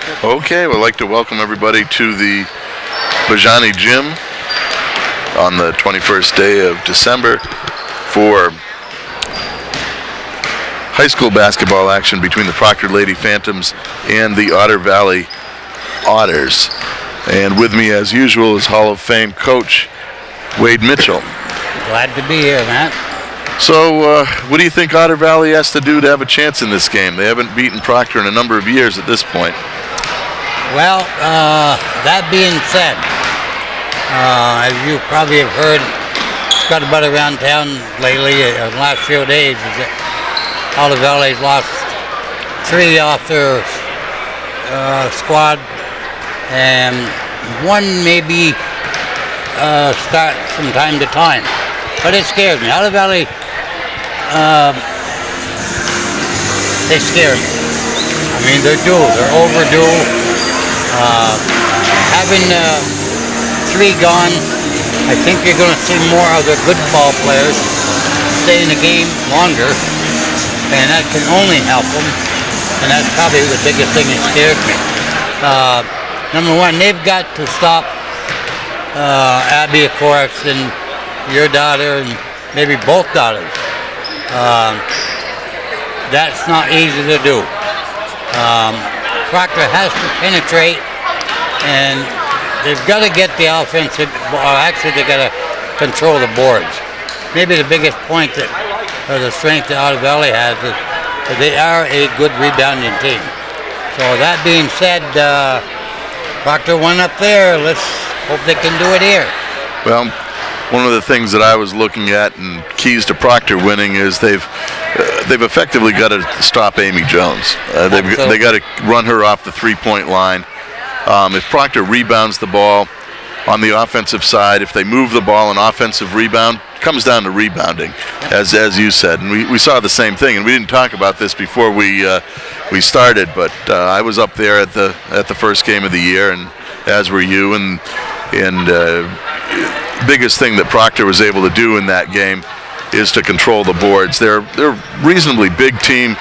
Okay, we'd like to welcome everybody to the Bajani Gym on the 21st day of December for high school basketball action between the Proctor Lady Phantoms and the Otter Valley Otters. And with me, as usual, is Hall of Fame coach Wade Mitchell. Glad to be here, Matt. So, what do you think Otter Valley has to do to have a chance in this game? They haven't beaten Proctor in a number of years at this point. Well, that being said, as you probably have heard, it's got about around town lately, the last few days, is that Otter Valley's lost 3 off their squad, and one maybe start from time to time. But it scares me. Otter Valley, they scare me. I mean, they're overdue. Having 3 gone, I think you're going to see more of the good ball players stay in the game longer, and that can only help them, and that's probably the biggest thing that scares me. Number one, they've got to stop Abby, of course, and your daughter, and maybe both daughters. That's not easy to do. Proctor has to penetrate, and they've got to get the offensive, or actually they've got to control the boards. Maybe the biggest point that, or the strength that Otter Valley has is that they are a good rebounding team. So that being said, Proctor won up there. Let's hope they can do it here. Well, one of the things that I was looking at and keys to Proctor winning is they've effectively got to stop Amy Jones. They got to run her off the 3-point line. If Proctor rebounds the ball on the offensive side, if they move the ball, an offensive rebound comes down to rebounding, as you said. And we saw the same thing. And we didn't talk about this before we started, but I was up there at the first game of the year, and as were you. And biggest thing that Proctor was able to do in that game is to control the boards. They're a reasonably big team.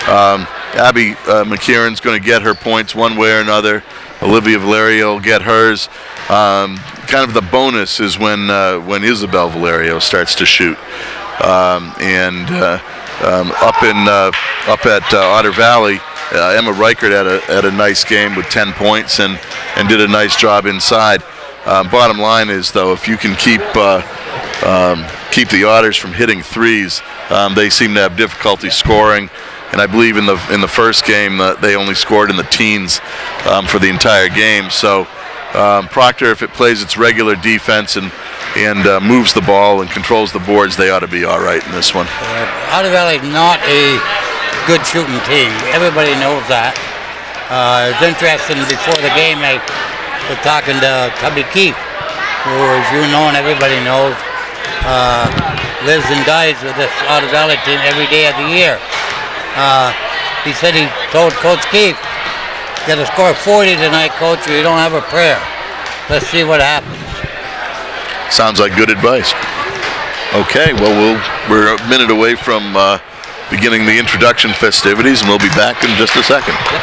Abby McKieran's going to get her points one way or another. Olivia Valerio will get hers. Kind of the bonus is when Isabel Valerio starts to shoot. Up at Otter Valley, Emma Reichert had a nice game with 10 points and did a nice job inside. Bottom line is, though, if you can keep the Otters from hitting threes, they seem to have difficulty scoring. And I believe in the first game they only scored in the teens for the entire game. So Proctor, if it plays its regular defense and moves the ball and controls the boards, they ought to be all right in this one. Otter Valley is not a good shooting team. Everybody knows that. It's interesting, before the game I was talking to Tubby Keefe, who, as you know and everybody knows, lives and dies with this Otter Valley team every day of the year. He said he told Coach Keefe, "Got to score 40 tonight, Coach, or you don't have a prayer. Let's see what happens." Sounds like good advice. Okay, well, we're a minute away from beginning the introduction festivities, and we'll be back in just a second. Yep.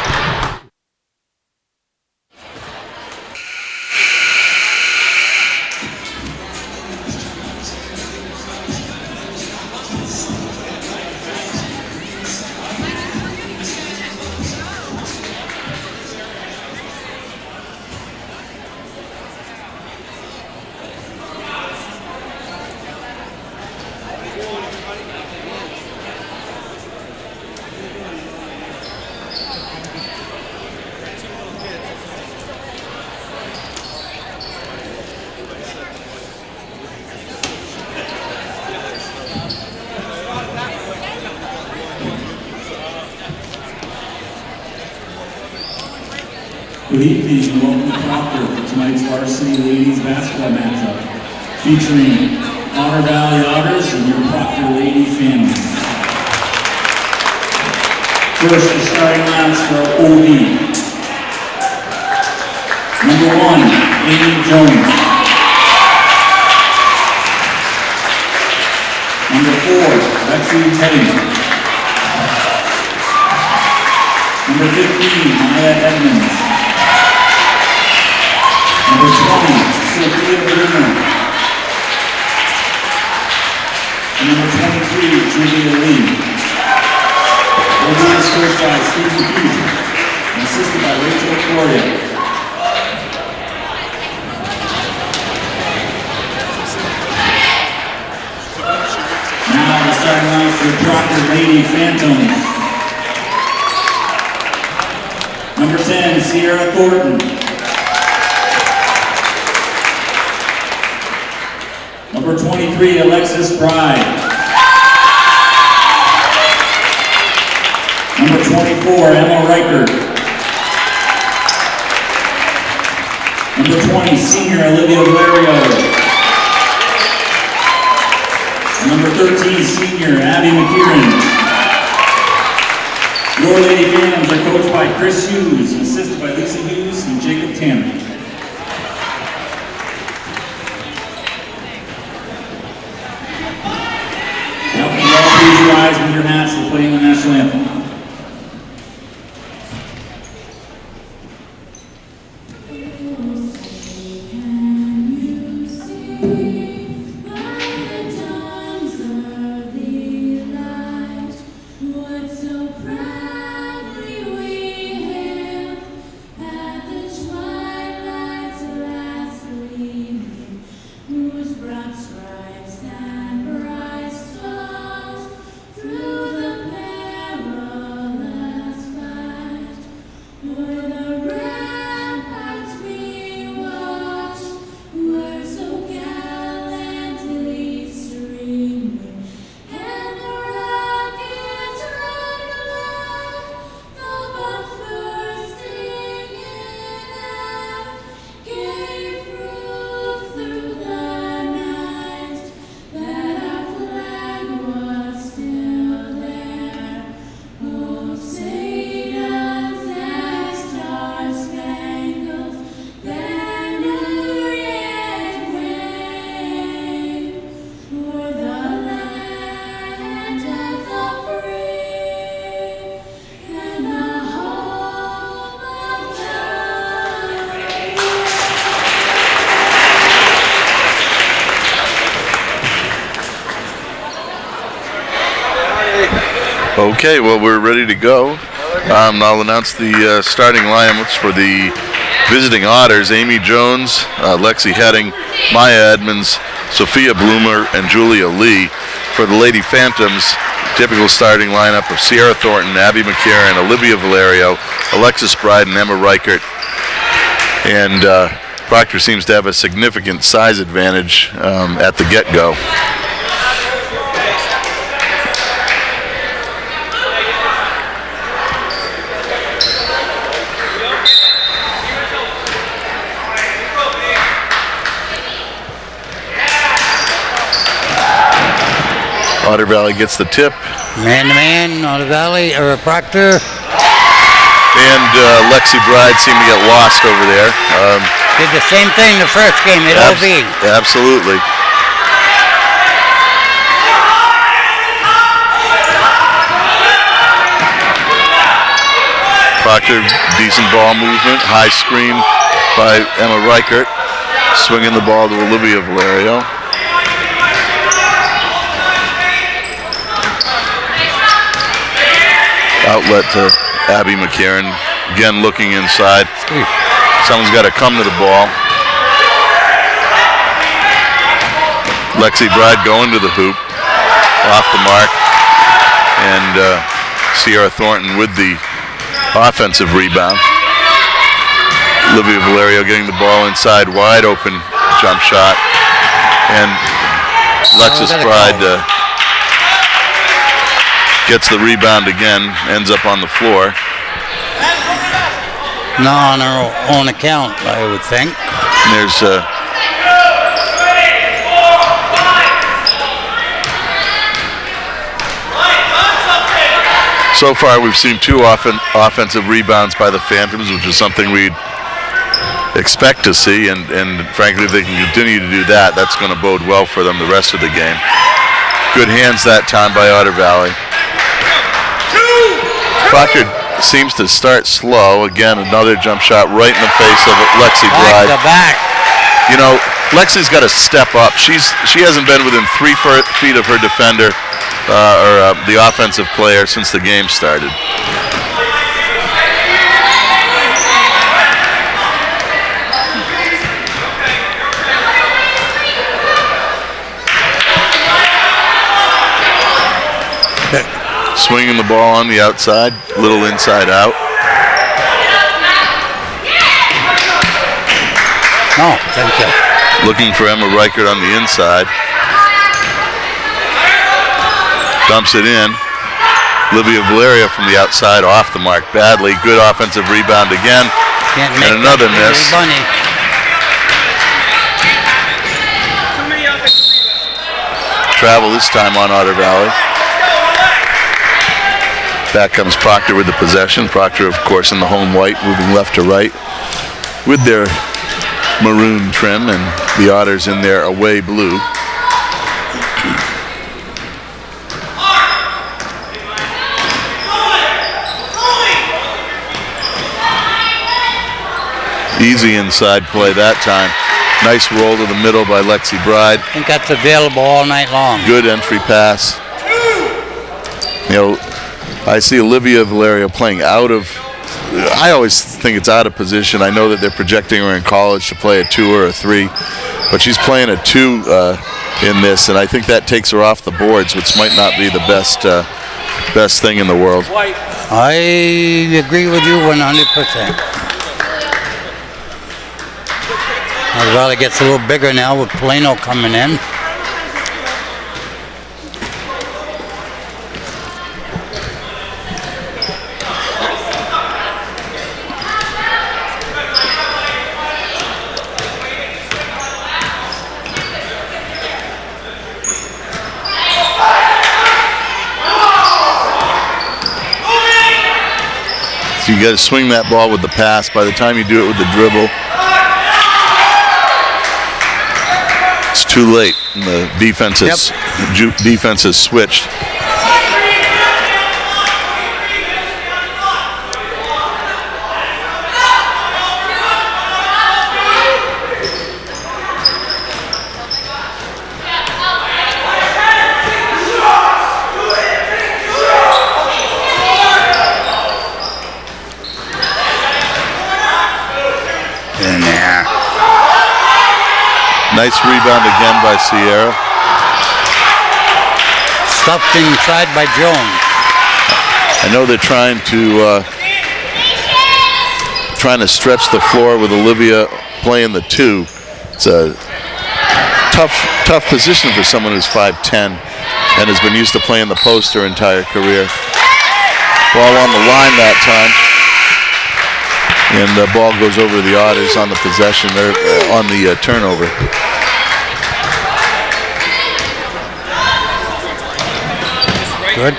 Good evening and welcome to Proctor for tonight's Varsity Ladies Basketball matchup, featuring Otter Valley Otters and your Proctor Lady Phantoms. First, the starting lineups for OV. Number 1, Amy Jones. Number 4, Lexi Teddy. Number 15, Maya Edmonds. Julia Bruner. And number 23, Julia Lee. Will be escorted by Stephen Keith and assisted by Rachel Floria. Now the starting line for Proctor Lady Phantoms. Number 10, Sierra Thornton. Number 23, Alexis Bride. Number 24, Emma Reichert. Number 20, Senior Olivia Valerio. Number 13, Senior Abby McKieran. Your Lady Phantoms are coached by Chris Hughes, assisted by Lisa Hughes and Jacob Tammy. Now can you all please rise with your hats and playing the national anthem. Okay, well, we're ready to go. I'll announce the starting lineups for the visiting Otters: Amy Jones, Lexi Heading, Maya Edmonds, Sophia Bloomer, and Julia Lee. For the Lady Phantoms, typical starting lineup of Sierra Thornton, Abby McCarran, Olivia Valerio, Alexis Bride, and Emma Reichert. And Proctor seems to have a significant size advantage at the get-go. Otter Valley gets the tip. Man-to-man, Otter Valley, or Proctor. And Lexi Bride seemed to get lost over there. Did the same thing the first game at OV. Absolutely. Proctor, decent ball movement. High screen by Emma Reichert. Swinging the ball to Olivia Valerio. Outlet to Abby McCarran. Again, looking inside. Someone's got to come to the ball. Lexi Bride going to the hoop. Off the mark. And Sierra Thornton with the offensive rebound. Olivia Valerio getting the ball inside. Wide open jump shot. And Alexis Bride gets the rebound again, ends up on the floor. Not on her own account, I would think. And there's so far we've seen two offensive rebounds by the Phantoms, which is something we'd expect to see, and frankly, if they can continue to do that, that's going to bode well for them the rest of the game. Good hands that time by Otter Valley. Proctor seems to start slow. Again, another jump shot right in the face of Lexi Bride. Back to back. You know, Lexi's got to step up. She hasn't been within 3 feet of her defender or the offensive player since the game started. Swinging the ball on the outside, little inside out. No, thank you. Looking for Emma Reichert on the inside. Dumps it in. Olivia Valeria from the outside off the mark badly. Good offensive rebound again. And another miss. Travel this time on Otter Valley. Back comes Proctor with the possession. Proctor, of course, in the home white, moving left to right with their maroon trim, and the Otters in their away blue. Easy inside play that time. Nice roll to the middle by Lexi Bride. I think that's available all night long. Good entry pass. You know, I see Olivia Valerio playing out of, I always think it's out of position. I know that they're projecting her in college to play a 2 or a 3, but she's playing a 2 in this, and I think that takes her off the boards, which might not be the best thing in the world. I agree with you 100%. I'd rather gets a little bigger now with Plano coming in. So you got to swing that ball with the pass. By the time you do it with the dribble, it's too late. And the defense has switched. Nice rebound again by Sierra. Stuffed inside by Jones. I know they're trying to stretch the floor with Olivia playing the 2. It's a tough position for someone who's 5'10" and has been used to playing the post her entire career. Ball on the line that time. And the ball goes over the Otters on the possession, or on the turnover. Good.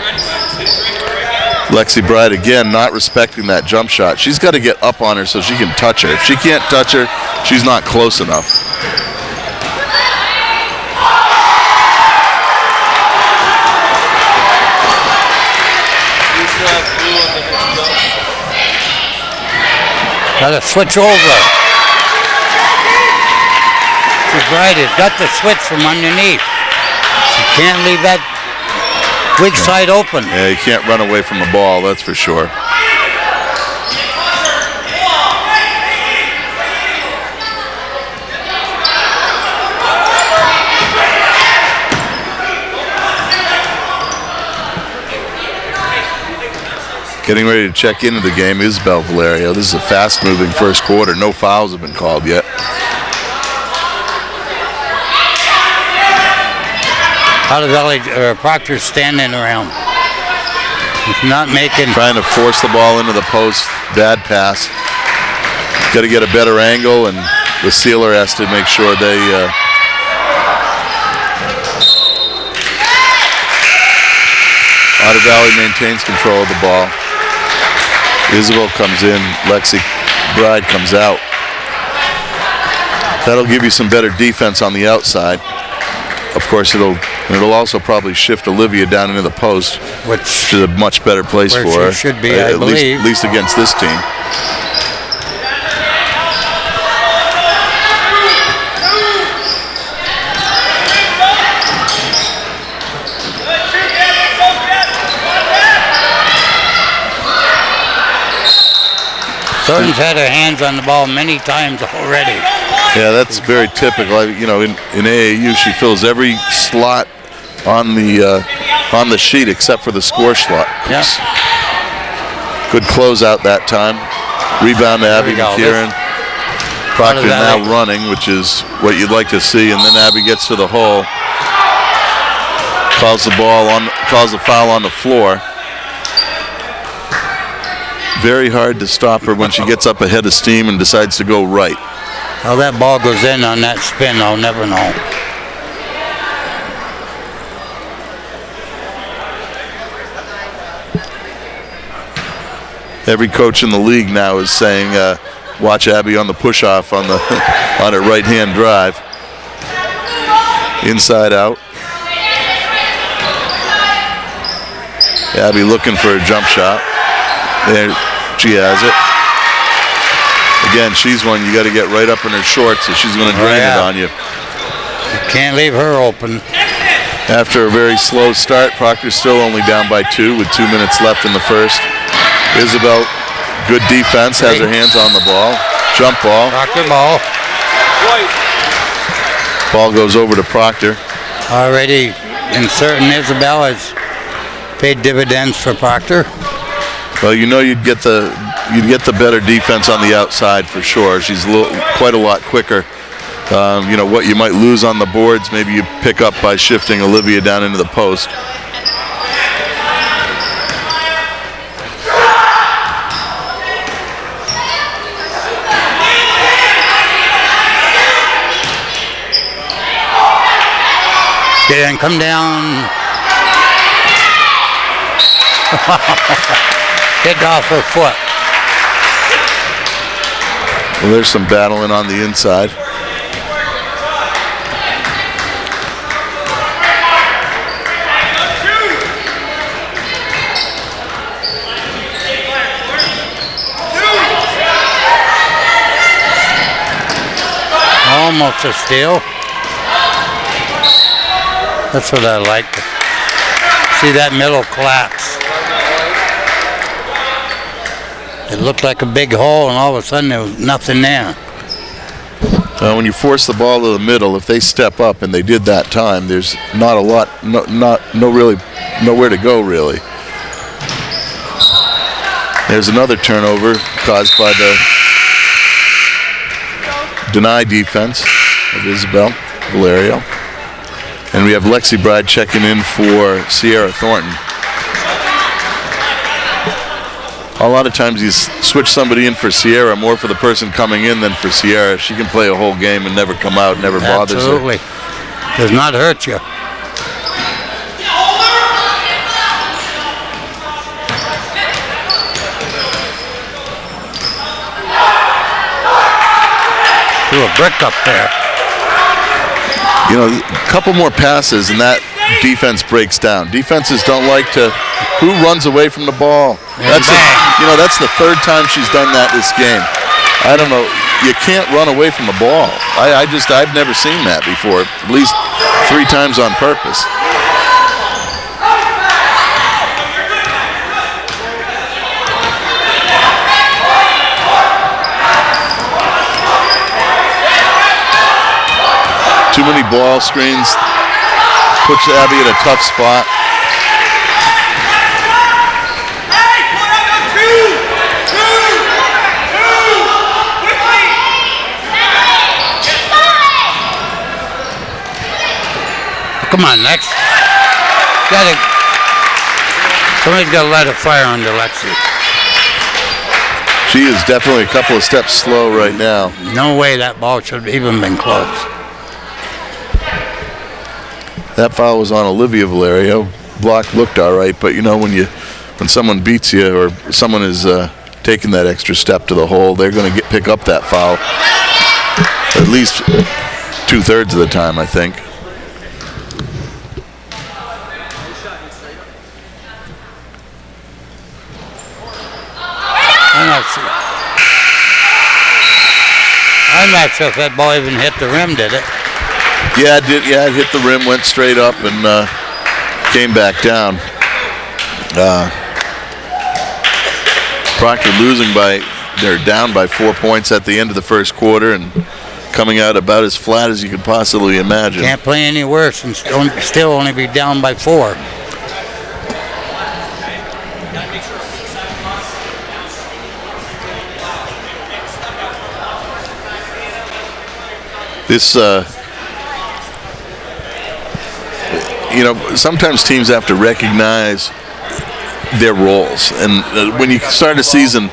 Lexi Bride again not respecting that jump shot. She's got to get up on her so she can touch her. If she can't touch her, she's not close enough. Got to switch over. Bride has got the switch from underneath. She can't leave that weak side open. Yeah, you can't run away from the ball, that's for sure. Getting ready to check into the game is Belle Valerio. This is a fast-moving first quarter. No fouls have been called yet. Otter Valley Proctor standing around. He's not making. Trying to force the ball into the post. Bad pass. Got to get a better angle, and the sealer has to make sure they. Otter Valley maintains control of the ball. Isabel comes in. Lexi Bride comes out. That'll give you some better defense on the outside. Of course, it'll also probably shift Olivia down into the post, which is a much better place for her. Should be, I believe. At least against this team. Thornton's had her hands on the ball many times already. Yeah, that's very typical. You know, in AAU, she fills every slot on the sheet except for the score slot. Yeah. Good closeout that time. Rebound to Abby McKieran. Proctor now running, which is what you'd like to see, and then Abby gets to the hole, calls the foul on the floor. Very hard to stop her when she gets up ahead of steam and decides to go right. How that ball goes in on that spin, I'll never know. Every coach in the league now is saying, watch Abby on the push-off on her right-hand drive. Inside out. Abby looking for a jump shot. There, she has it. Again, she's one you got to get right up in her shorts, so she's going to drain it on you. You can't leave her open. After a very slow start, Proctor's still only down by 2 with 2 minutes left in the first. Isabel, good defense, has her hands on the ball. Jump ball. Proctor ball. Ball goes over to Proctor. Already inserting Isabel has paid dividends for Proctor. Well, you know you'd get the better defense on the outside for sure. She's quite a lot quicker. You know what you might lose on the boards, maybe you pick up by shifting Olivia down into the post. And come down. Hit off her foot. Well, there's some battling on the inside. Almost a steal. That's what I like. See that middle collapse. It looked like a big hole, and all of a sudden there was nothing there. When you force the ball to the middle, if they step up, and they did that time, there's not a lot, nowhere to go really. There's another turnover caused by the denied defense of Isabel Valerio. And we have Lexi Bride checking in for Sierra Thornton. A lot of times you switch somebody in for Sierra more for the person coming in than for Sierra. She can play a whole game and never come out, never bothers her. Absolutely. Does not hurt you. Threw a brick up there. You know, a couple more passes and that defense breaks down. Defenses don't like to. Who runs away from the ball? That's the third time she's done that this game. I don't know. You can't run away from the ball. I've never seen that before. At least 3 times on purpose. Too many ball screens. Puts Abby in a tough spot. Come on, Lex. Somebody's got to light a fire under Lexi. She is definitely a couple of steps slow right now. No way that ball should have even been close. That foul was on Olivia Valerio. Block looked all right, but you know when someone beats you or someone is taking that extra step to the hole, they're going to pick up that foul. At least 2/3 of the time, I think. I'm not sure if that ball even hit the rim, did it? Yeah, it did. Yeah, it hit the rim, went straight up, and came back down. Proctor losing by they're down by 4 points at the end of the first quarter and coming out about as flat as you could possibly imagine. Can't play any worse and still only be down by 4. This, sometimes teams have to recognize their roles. And when you start a season,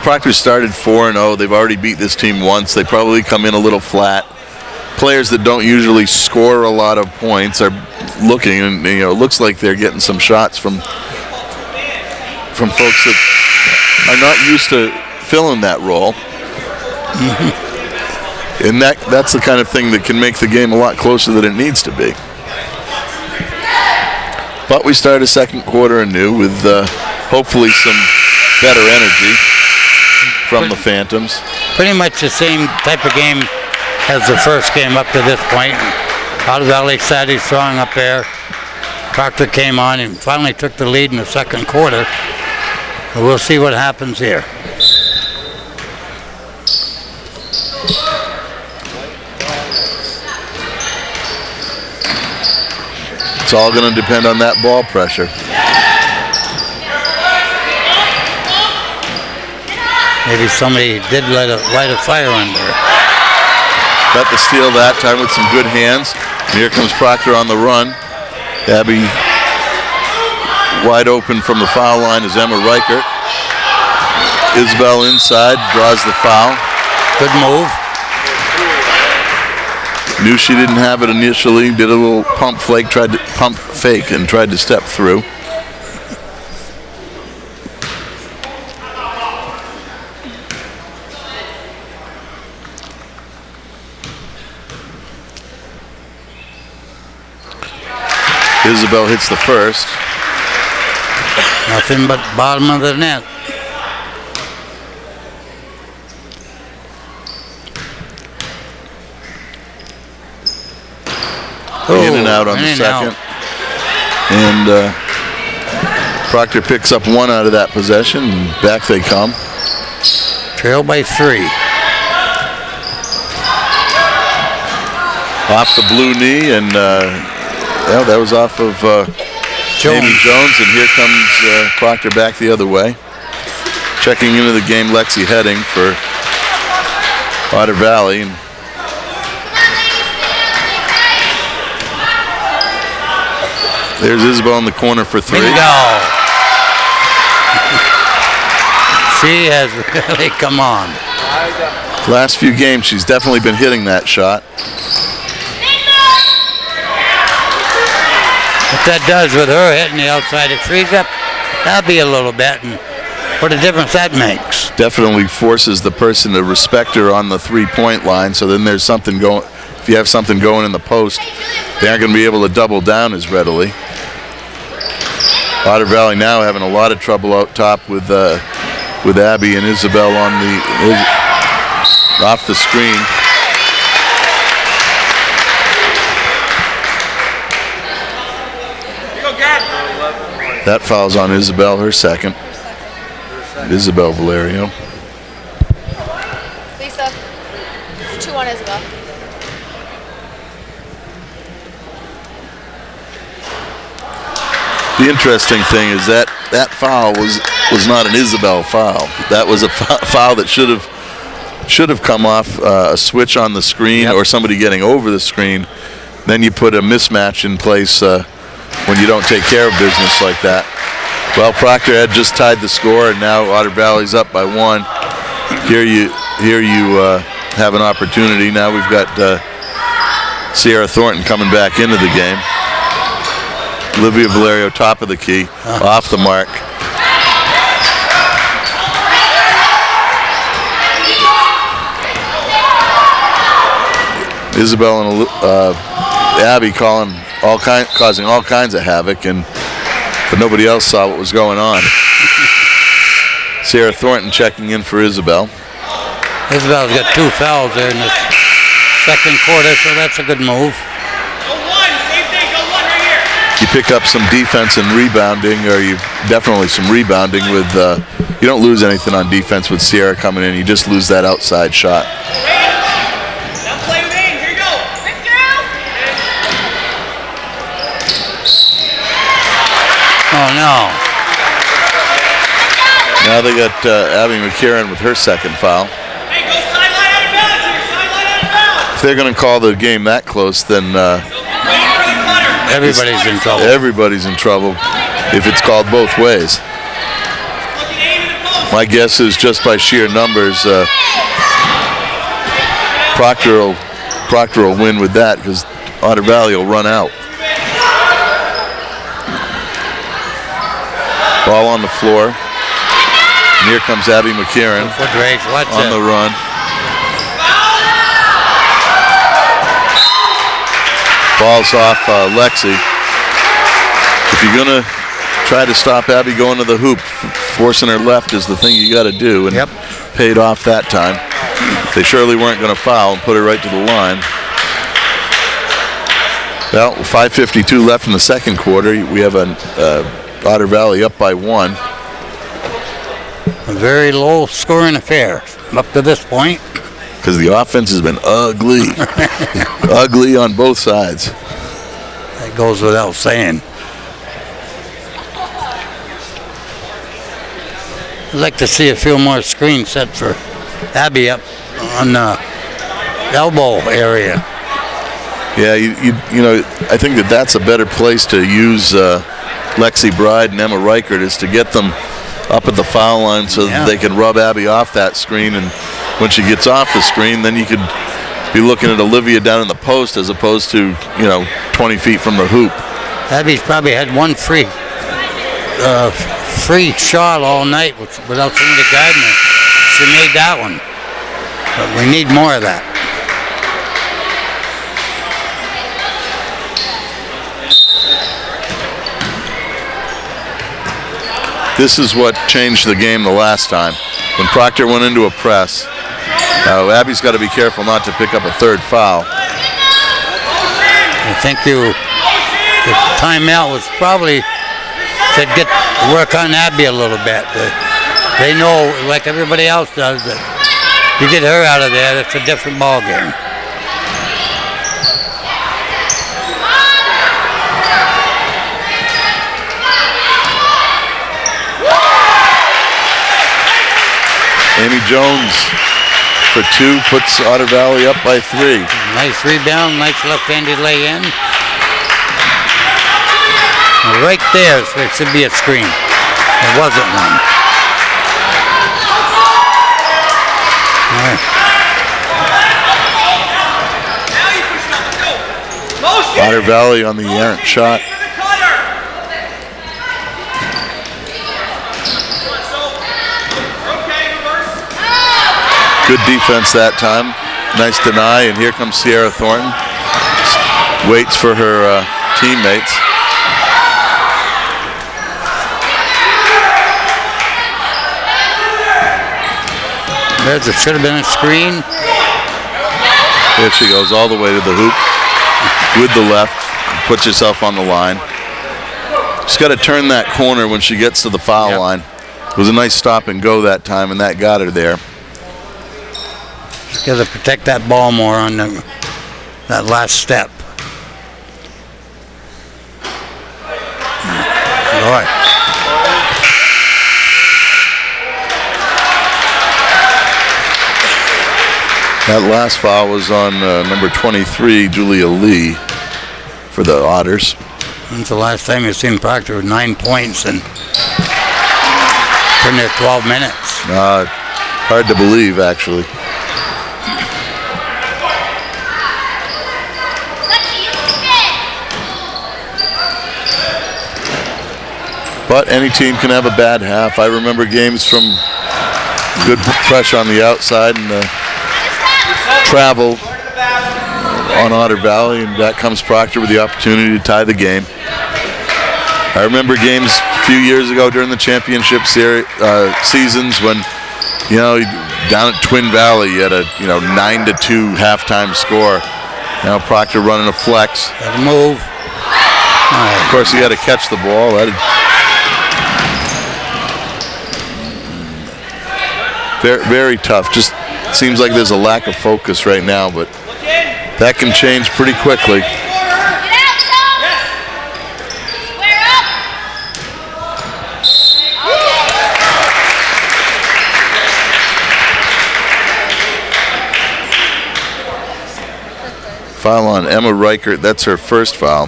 Proctor started 4-0. They've already beat this team once. They probably come in a little flat. Players that don't usually score a lot of points are looking, and it looks like they're getting some shots from folks that are not used to filling that role. And that's the kind of thing that can make the game a lot closer than it needs to be. But we start a second quarter anew with hopefully some better energy from the Phantoms. Pretty much the same type of game as the first game up to this point. Otter Valley started strong up there. Proctor came on and finally took the lead in the second quarter. We'll see what happens here. It's all going to depend on that ball pressure. Maybe somebody did light a fire under. Got the steal that time with some good hands. And here comes Proctor on the run. Abby wide open from the foul line is Emma Reichert. Isabel inside, draws the foul. Good move. Knew she didn't have it initially, did a little pump fake and tried to step through. Isabel hits the first. Nothing but bottom of the net. In and out on the second. And Proctor picks up one out of that possession, and back they come. Trail by 3. Off the blue knee, and that was off of Amy Jones, and here comes Proctor back the other way. Checking into the game, Lexi Heading for Otter Valley. And there's Isabel in the corner for 3. Bingo. She has really come on. Last few games, she's definitely been hitting that shot. What that does with her hitting the outside, it frees up Abby a little bit, and what a difference that makes. Definitely forces the person to respect her on the 3-point line, so then there's something going. If you have something going in the post, they aren't going to be able to double down as readily. Otter Valley now having a lot of trouble out top with Abby and Isabel on off the screen. That foul's on Isabel, her second. Isabel Valerio. Lisa, 2-1 Isabel. The interesting thing is that foul was not an Isabel foul. That was a foul that should have come off a switch on the screen or somebody getting over the screen. Then you put a mismatch in place when you don't take care of business like that. Well, Proctor had just tied the score, and now Otter Valley's up by 1. Here you have an opportunity. Now we've got Sierra Thornton coming back into the game. Olivia Valerio, top of the key, off the mark. Isabel and Abby causing all kinds of havoc, but nobody else saw what was going on. Sierra Thornton checking in for Isabel. Isabel's got 2 fouls there in the second quarter, so that's a good move. You pick up some defense and rebounding, or definitely some rebounding with You don't lose anything on defense with Sierra coming in. You just lose that outside shot. Now play with aim. Here you go. Oh, no. Now they got Abby McCarron with her second foul. Hey, go sideline out of bounds here. Sideline out of bounds. If they're going to call the game that close, then Waiting for the cutter. Everybody's in trouble. everybody's in trouble if it's called both ways. Looking aim in the post. My guess is just by sheer numbers, Proctor will win with that because Otter Valley will run out. Ball on the floor. And here comes Abby McCarron Foot race, watch on the it. run. Ball's off Lexi. If you're going to try to stop Abby going to the hoop, forcing her left is the thing you got to do, and Yep. paid off that time. They surely weren't going to foul and put her right to the line. Well, 5:52 left in the second quarter. We have an Otter Valley up by 1. A very low scoring affair up to this point. Because the offense has been ugly. Ugly on both sides. That goes without saying. I'd like to see a few more screens set for Abby up on the elbow area. Yeah, you know, I think that's a better place to use Lexi Bride and Emma Reichert, is to get them up at the foul line so that they can rub Abby off that screen, and when she gets off the screen, then you could be looking at Olivia down in the post as opposed to, 20 feet from the hoop. Abby's probably had one free shot all night without somebody guiding her. She made that one. But we need more of that. This is what changed the game the last time. When Proctor went into a press, Abby's got to be careful not to pick up a third foul. I think the timeout was probably to work on Abby a little bit. They know, like everybody else does, that you get her out of there, it's a different ball game. Amy Jones for 2 puts Otter Valley up by 3. Nice rebound, nice left-handed lay-in. Right there, so it should be a screen. It wasn't one. Otter Valley on the errant shot. Good defense that time. Nice deny, and here comes Sierra Thornton. Waits for her teammates. There should have been a screen. There she goes all the way to the hoop with the left. Puts herself on the line. She's got to turn that corner when she gets to the foul line. It was a nice stop and go that time, and that got her there. She's got to protect that ball more on that last step. Lord. That last foul was on number 23, Julia Lee, for the Otters. When's the last time you've seen Proctor with 9 points and been there 12 minutes? Hard to believe, actually. But any team can have a bad half. I remember games from good pressure on the outside and travel on Otter Valley, and back comes Proctor with the opportunity to tie the game. I remember games a few years ago during the championship seasons when, down at Twin Valley you had a 9-2 halftime score. Now Proctor running a flex. Got to move. Of course, he had to catch the ball. Very, very tough. Just seems like there's a lack of focus right now, but that can change pretty quickly. Foul on Emma Reichert. That's her first foul.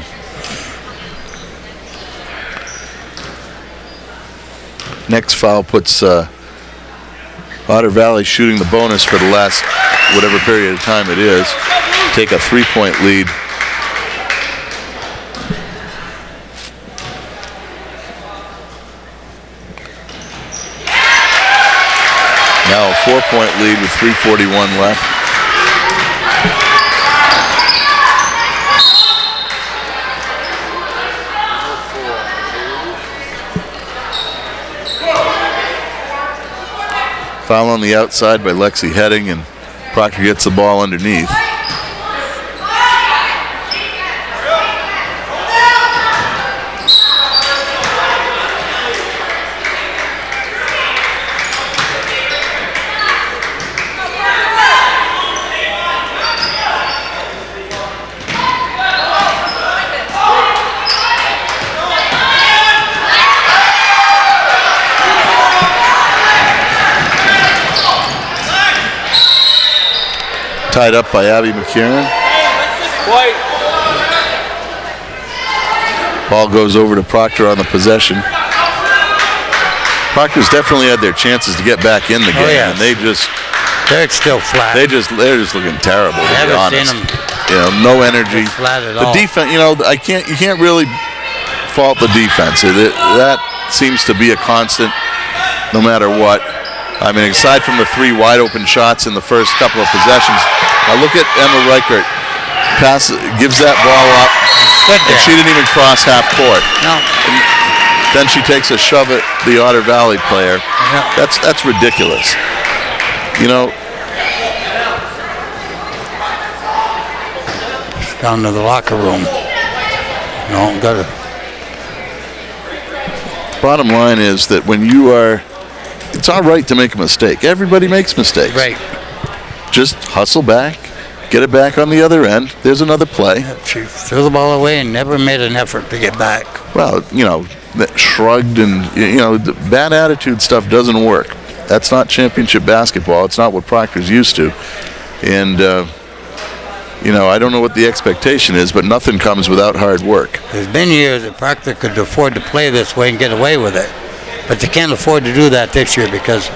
Next foul puts Otter Valley shooting the bonus for the last whatever period of time it is. Take a 3-point lead. Now a 4-point lead with 3:41 left. Foul on the outside by Lexi Heading, and Proctor gets the ball underneath. Tied up by Abby McKieran. Ball goes over to Proctor on the possession. Proctor's definitely had their chances to get back in the game, and they're still flat. They're just looking terrible, to be honest. Seen them. You know, no energy. Flat at the all. defense, you know, you can't really fault the defense. That seems to be a constant, no matter what. I mean, aside from the 3 wide open shots in the first couple of possessions. Now look at Emma Reichert. Gives that ball up, and she didn't even cross half court. No. And then she takes a shove at the Otter Valley player. Yeah. That's ridiculous. You know. Down to the locker room. No, got it. Bottom line is that when you are, it's all right to make a mistake. Everybody makes mistakes. Right. Just hustle back, get it back on the other end. There's another play. She threw the ball away and never made an effort to get back. Well, you know, shrugged and, you know, the bad attitude stuff doesn't work. That's not championship basketball. It's not what Proctor's used to. And, you know, I don't know what the expectation is, but nothing comes without hard work. There's been years that Proctor could afford to play this way and get away with it. But they can't afford to do that this year because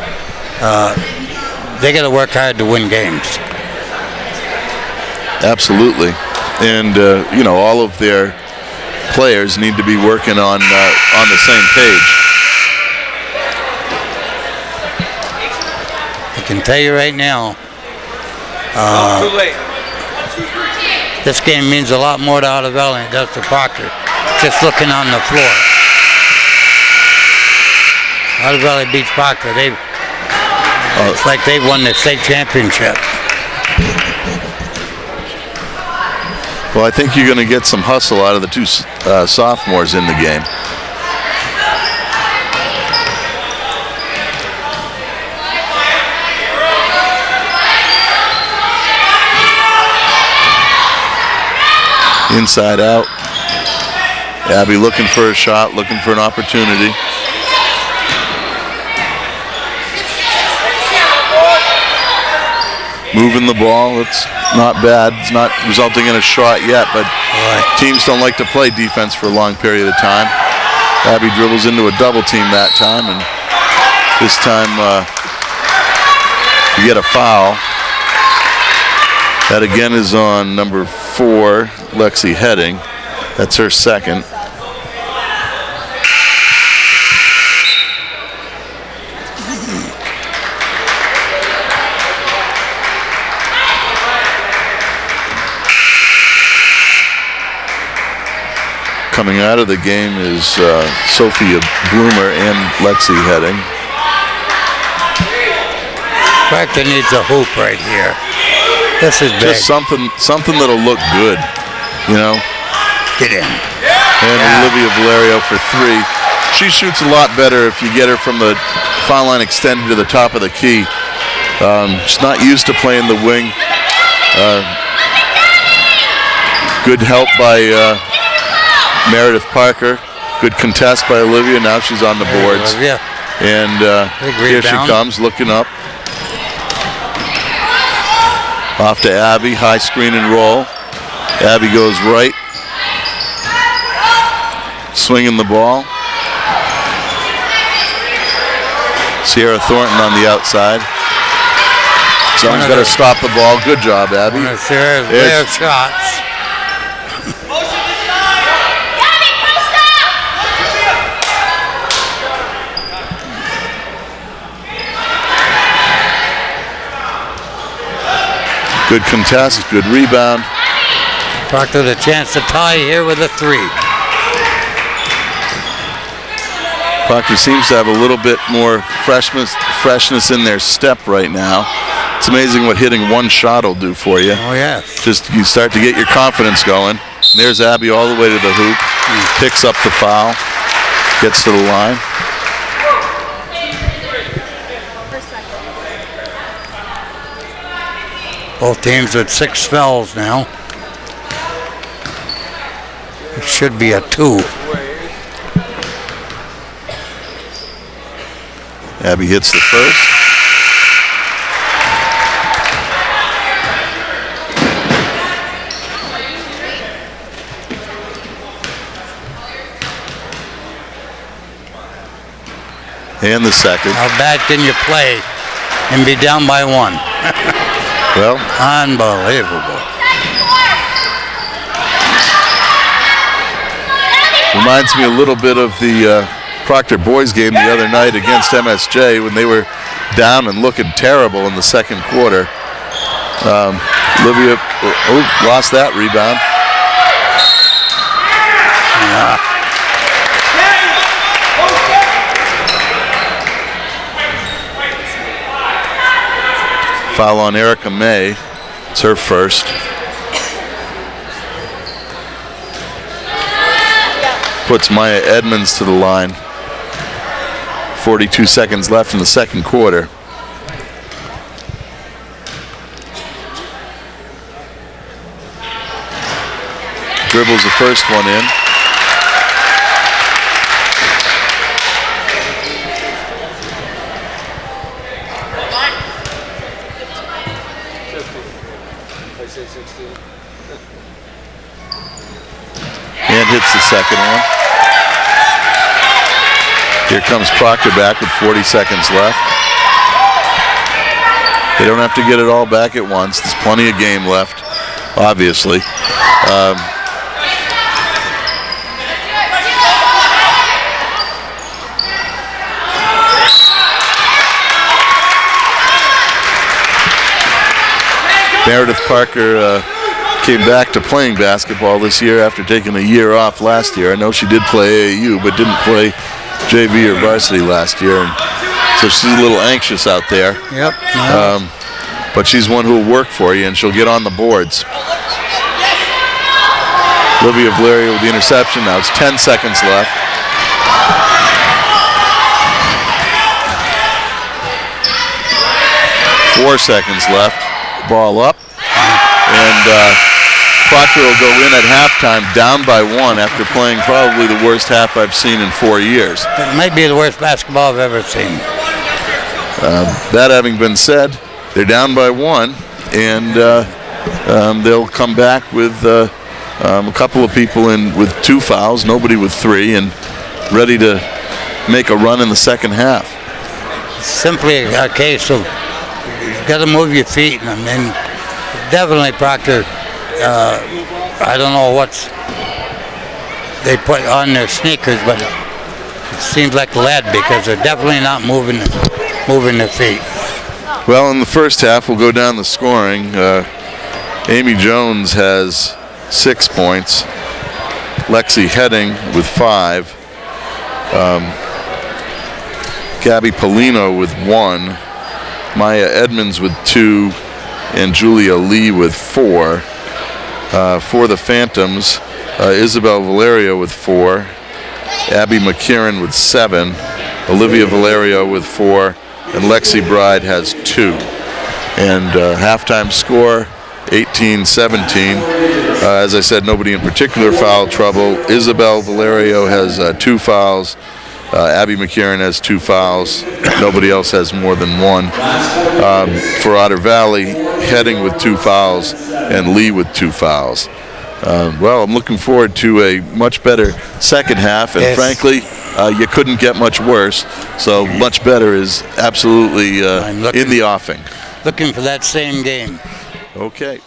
they got to work hard to win games. Absolutely. And, you know, all of their players need to be working on the same page. I can tell you right now, Too late. this game means a lot more to Otter Valley than it does to Proctor. Just looking on the floor. Otter Valley beats Proctor. It's like they won the state championship. Well, I think you're going to get some hustle out of the 2 sophomores in the game. Inside out. Abby looking for a shot, looking for an opportunity. Moving the ball, it's not bad. It's not resulting in a shot yet, but teams don't like to play defense for a long period of time. Abby dribbles into a double team that time, and this time you get a foul. That again is on number 4, Lexi Heading. That's her second. Coming out of the game is Sophia Bloomer and Lexi Heading. Proctor needs a hoop right here. This is big. Just something that'll look good, you know. Get in. And Olivia Valerio for 3. She shoots a lot better if you get her from the foul line extended to the top of the key. She's not used to playing the wing. Good help by Meredith Parker. Good contest by Olivia. Now she's on the boards. Olivia. And here she comes, looking up. Off to Abby, high screen and roll. Abby goes right. Swinging the ball. Sierra Thornton on the outside. Someone's got to stop the ball. Good job, Abby. One of Sierra's rare shots. Good contest, good rebound. Proctor with a chance to tie here with a 3. Proctor seems to have a little bit more freshness in their step right now. It's amazing what hitting one shot will do for you. Oh, yeah. Just you start to get your confidence going. And there's Abby all the way to the hoop. Picks up the foul. Gets to the line. Both teams with 6 fouls now. It should be a 2. Abby hits the first. And the second. How bad can you play and be down by 1? Well, unbelievable. Reminds me a little bit of the Proctor boys game the other night against MSJ when they were down and looking terrible in the second quarter. Olivia lost that rebound. Foul on Erica May. It's her first. Puts Maya Edmonds to the line. 42 seconds left in the second quarter. Dribbles the first one in. And hits the second one. Here comes Proctor back with 40 seconds left. They don't have to get it all back at once. There's plenty of game left, obviously. Meredith Parker came back to playing basketball this year after taking a year off last year. I know she did play AAU, but didn't play JV or varsity last year. And so she's a little anxious out there. Yep. But she's one who will work for you, and she'll get on the boards. Olivia Valeria with the interception. Now it's 10 seconds left. Four seconds left. Ball up. And Proctor will go in at halftime down by 1 after playing probably the worst half I've seen in 4 years. It might be the worst basketball I've ever seen. That having been said, they're down by 1, and they'll come back with a couple of people in with 2 fouls, nobody with 3, and ready to make a run in the second half. It's simply a case of you've got to move your feet, and then definitely Proctor. I don't know what they put on their sneakers, but it seems like lead because they're definitely not moving their feet. Well, in the first half, we'll go down the scoring. Amy Jones has 6 points. Lexi Heading with 5. Gabby Polino with 1. Maya Edmonds with 2. And Julia Lee with 4. For the Phantoms, Isabel Valerio with 4. Abby McKieran with 7. Olivia Valerio with 4. And Lexi Bride has 2. And halftime score, 18-17. As I said, nobody in particular foul trouble. Isabel Valerio has 2 fouls. Abby McCarron has 2 fouls. Nobody else has more than 1. For Otter Valley, Heading with 2 fouls and Lee with 2 fouls. Well, I'm looking forward to a much better second half, and frankly, you couldn't get much worse. So much better is absolutely in the offing. Looking for that same game. Okay.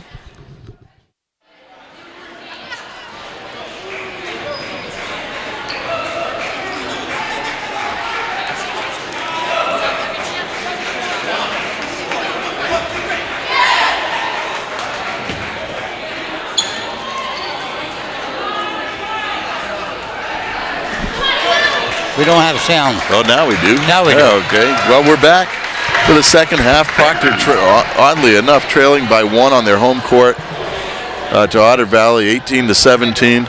We don't have sound. Oh, now we do. Now we do. Okay. Well, we're back for the second half. Proctor, oddly enough, trailing by 1 on their home court to Otter Valley, 18-17.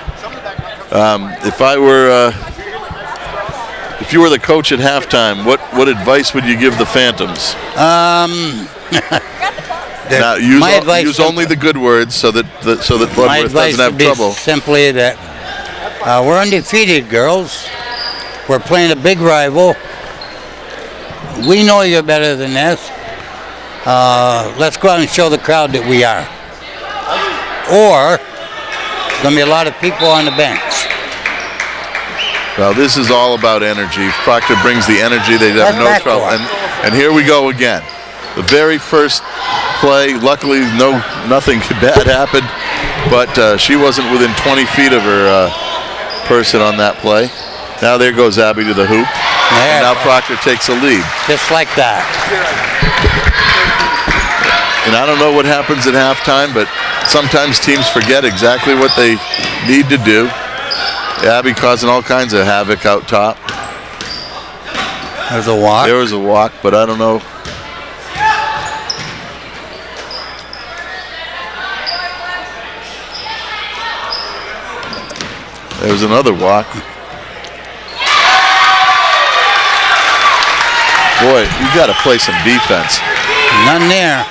If you were the coach at halftime, what advice would you give the Phantoms? Now use only the good words so that Bloodworth doesn't have trouble. Simply that we're undefeated, girls. We're playing a big rival. We know you're better than this. Let's go out and show the crowd that we are. Or there's going to be a lot of people on the bench. Well, this is all about energy. If Proctor brings the energy, they'd have no trouble. And here we go again. The very first play, luckily nothing bad happened, but she wasn't within 20 feet of her person on that play. Now there goes Abby to the hoop. And now Proctor takes a lead. Just like that. And I don't know what happens at halftime, but sometimes teams forget exactly what they need to do. Abby causing all kinds of havoc out top. There's a walk. There was a walk, but I don't know. There's another walk. Boy, you got to play some defense. None there.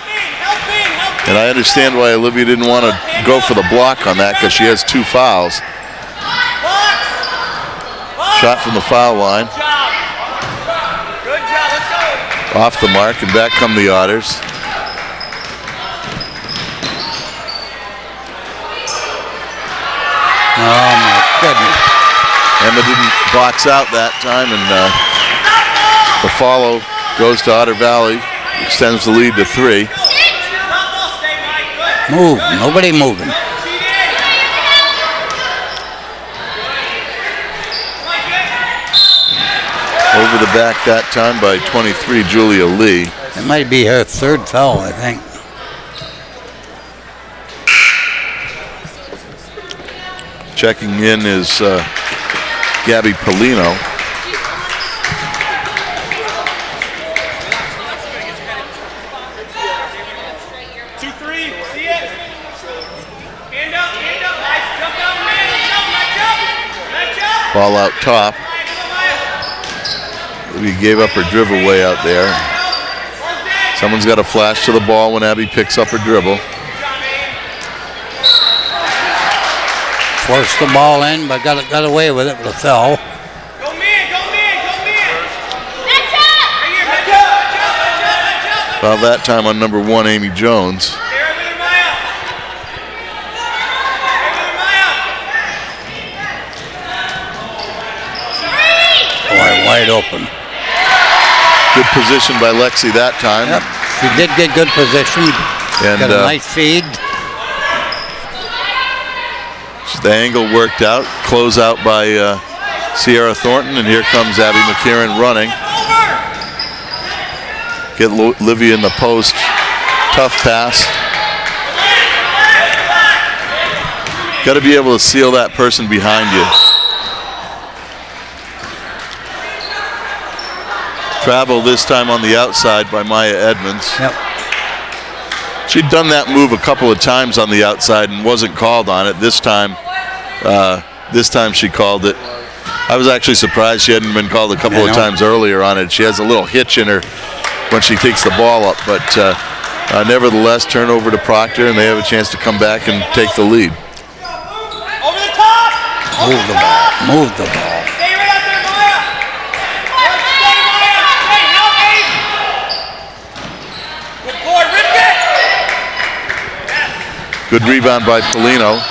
And I understand why Olivia didn't want to go for the block on that, because she has 2 fouls. Shot from the foul line. Off the mark, and back come the Otters. Oh my goodness. Emma didn't box out that time, and the follow goes to Otter Valley, extends the lead to 3. Move, nobody moving. Over the back that time by 23, Julia Lee. It might be her 3rd foul, I think. Checking in is Gabby Polino. Ball out top. We gave up her dribble way out there. Someone's got to flash to the ball when Abby picks up her dribble. Forced the ball in, but got away with it with a foul. Foul that time on number 1, Amy Jones. Boy, wide open. Good position by Lexi that time. Yep, she did get good position. And got a nice feed. The angle worked out. Close out by Sierra Thornton, and here comes Abby McCarron running. Get Livia in the post. Tough pass. Got to be able to seal that person behind you. Travel this time on the outside by Maya Edmonds. Yep. She'd done that move a couple of times on the outside and wasn't called on it. This time she called it. I was actually surprised she hadn't been called a couple of times earlier on it. She has a little hitch in her when she takes the ball up, but Nevertheless, turnover to Proctor, and they have a chance to come back and take the lead. Over the top! Move the ball. Move the ball. Stay right out there, Maya! Stay, Maya! Stay, help me! Good board, rip it! Good rebound by Polino.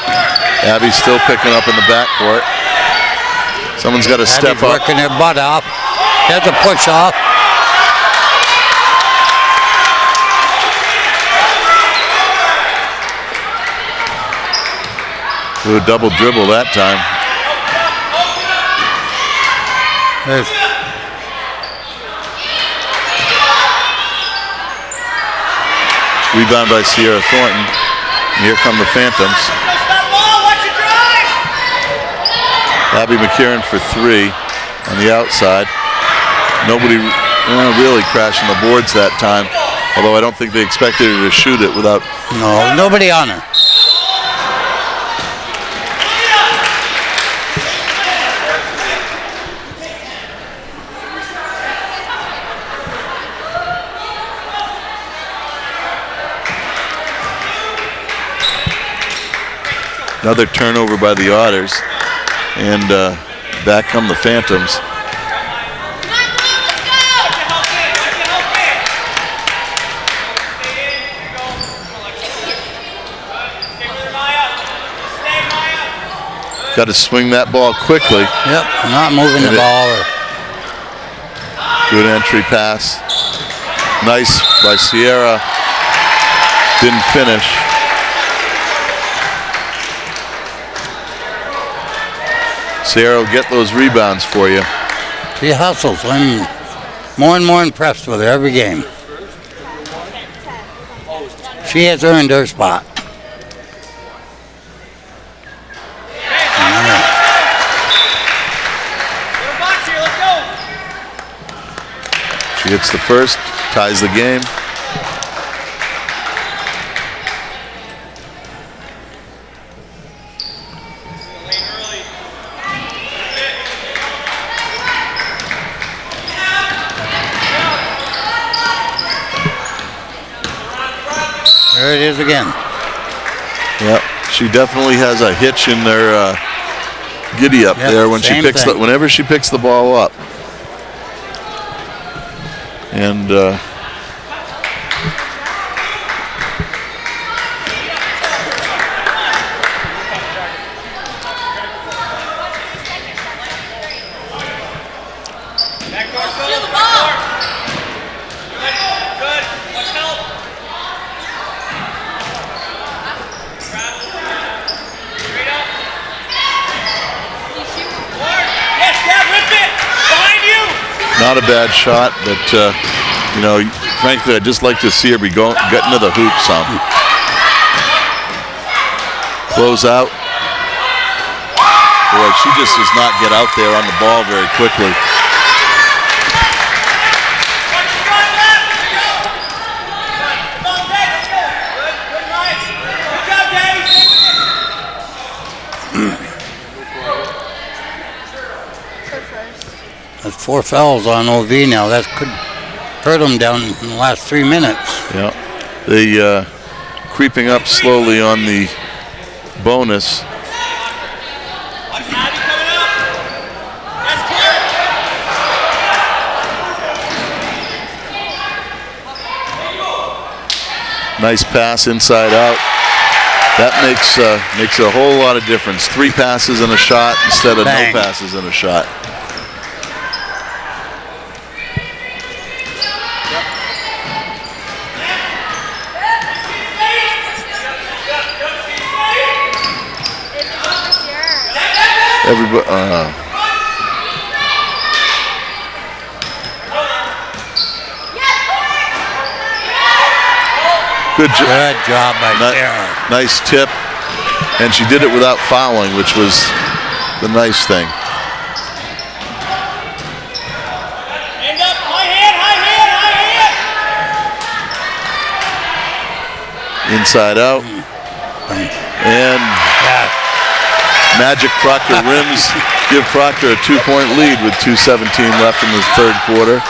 Abby's still picking up in the backcourt. Someone's got to step Abby's up. working their butt off. There's a push off. Do a double dribble that time. Rebound by Sierra Thornton. And here come the Phantoms. Abby McCarron for 3 on the outside. Nobody really crashing the boards that time, although I don't think they expected her to shoot it without. No, nobody on her. Another turnover by the Otters, and back come the Phantoms. Got to swing that ball quickly. Yep, not moving the ball. Good entry pass. Nice by Sierra. Didn't finish. Sierra will get those rebounds for you. She hustles. I'm more and more impressed with her every game. She has earned her spot. She hits the first, ties the game. There it is again. Yep, she definitely has a hitch in their giddy up there when she picks whenever she picks the ball up. And not a bad shot, but you know, frankly, I'd just like to see her be getting to the hoop some. Close out. Boy, she just does not get out there on the ball very quickly. That's 4 fouls on OV now. That could hurt them down in the last 3 minutes. Yeah, they creeping up slowly on the bonus. Nice pass inside out. That makes a whole lot of difference. 3 passes and a shot instead of Bang. no passes and a shot. Everybody, good job by Sarah. Nice tip, and she did it without fouling, which was the nice thing. Hand up, high hand. Inside out, and Magic Proctor rims, give Proctor a 2-point lead with 2:17 left in the third quarter.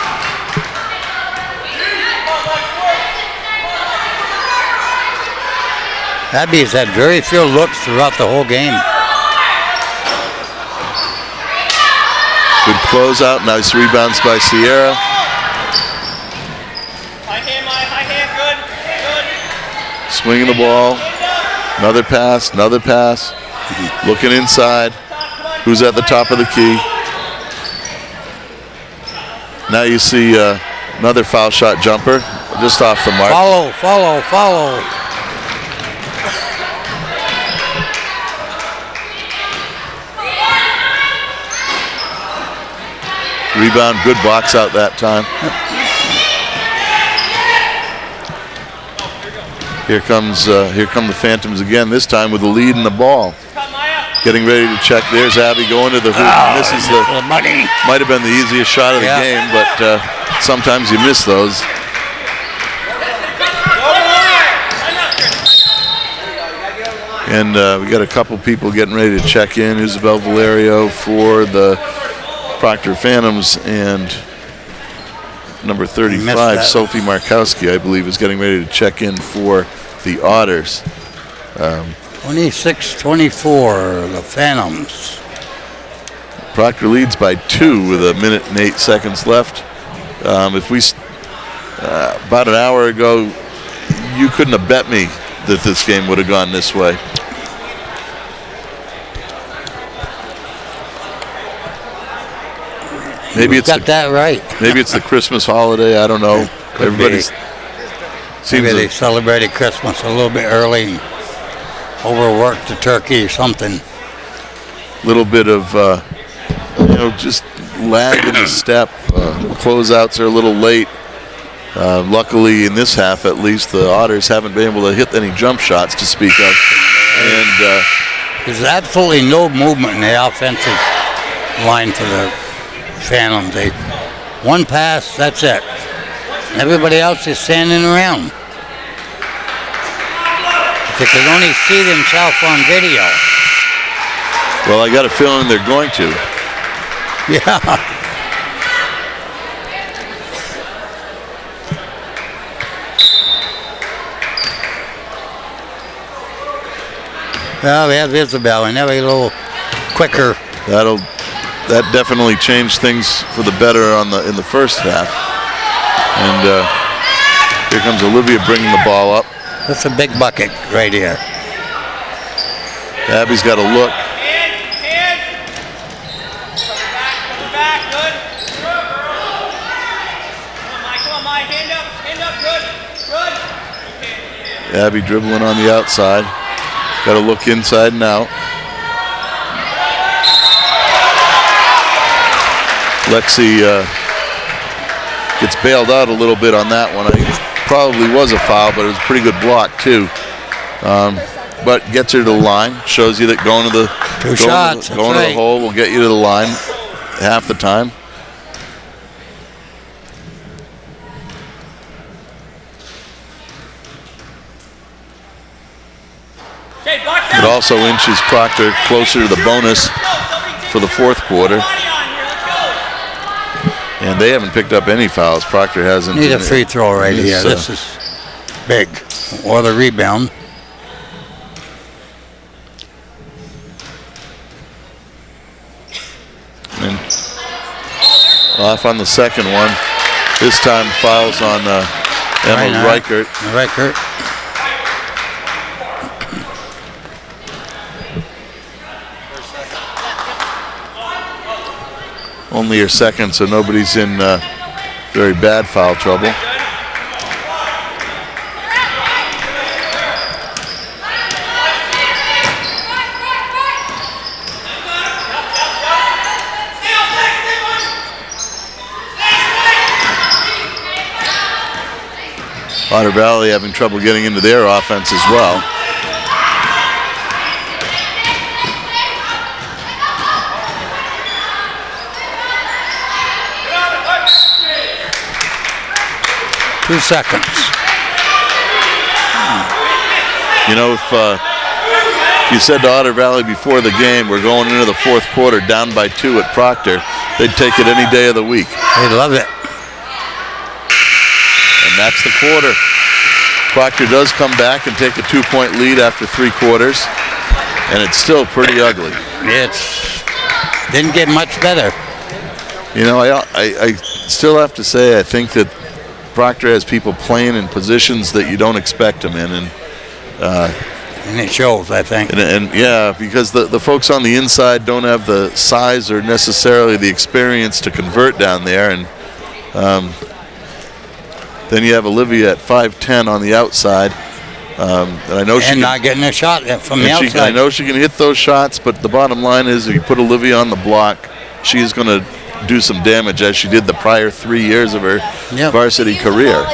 Abby's had very few looks throughout the whole game. Good closeout. Nice rebounds by Sierra. High hand, good. Swinging the ball. Another pass, another pass. Looking inside. Who's at the top of the key? Now you see another foul shot jumper just off the mark. Follow. Rebound, good box out that time. Here come the Phantoms again, this time with the lead in the ball. Getting ready to check. There's Abby going to the hoop. Misses the money. Might have been the easiest shot of the game, but sometimes you miss those. And we got a couple people getting ready to check in. Isabel Valerio for the Proctor Phantoms, and number 35, Sophie Markowski, I believe, is getting ready to check in for the Otters. 26-24, the Phantoms. Proctor leads by 2 with 1 minute and 8 seconds left. About an hour ago, you couldn't have bet me that this game would have gone this way. Maybe it's got that right. Maybe it's the Christmas holiday. I don't know. Everybody's maybe they celebrated Christmas a little bit early and overworked the turkey or something. Little bit of just lag in the step. Closeouts are a little late. Luckily, in this half at least, the Otters haven't been able to hit any jump shots to speak of. And there's absolutely no movement in the offensive line for the Phantoms. One pass, that's it. Everybody else is standing around. If they could only see themselves on video. Well, I got a feeling they're going to. Yeah. Well, we have Isabel, and every little quicker. That definitely changed things for the better in the first half. And here comes Olivia bringing the ball up. That's a big bucket right here. Abby's got a look. Coming back, good. Come on, Mike, hand up, good. Abby dribbling on the outside. Got to look inside and out. Lexi gets bailed out a little bit on that one. I think it probably was a foul, but it was a pretty good block too. But gets her to the line. Shows you that going to the hole will get you to the line half the time. It also inches Proctor closer to the bonus for the fourth quarter. And they haven't picked up any fouls. Proctor hasn't. Need a free throw right here. This is big. Or the rebound. And off on the second one. This time fouls on Emma Reichert. Only her second, so nobody's in very bad foul trouble. Otter Valley having trouble getting into their offense as well. Seconds. You know, if you said to Otter Valley before the game, we're going into the fourth quarter down by 2 at Proctor, they'd take it any day of the week. They love it. And that's the quarter. Proctor does come back and take a 2-point lead after 3 quarters, and it's still pretty ugly. It's didn't get much better. You know, I still have to say I think that Proctor has people playing in positions that you don't expect them in, And it shows, I think. and yeah, because the folks on the inside don't have the size or necessarily the experience to convert down there, and then you have Olivia at 5'10" on the outside. And I know she not getting a shot from the outside. I know she can hit those shots, but the bottom line is if you put Olivia on the block, she's going to do some damage as she did the prior 3 years of her varsity career.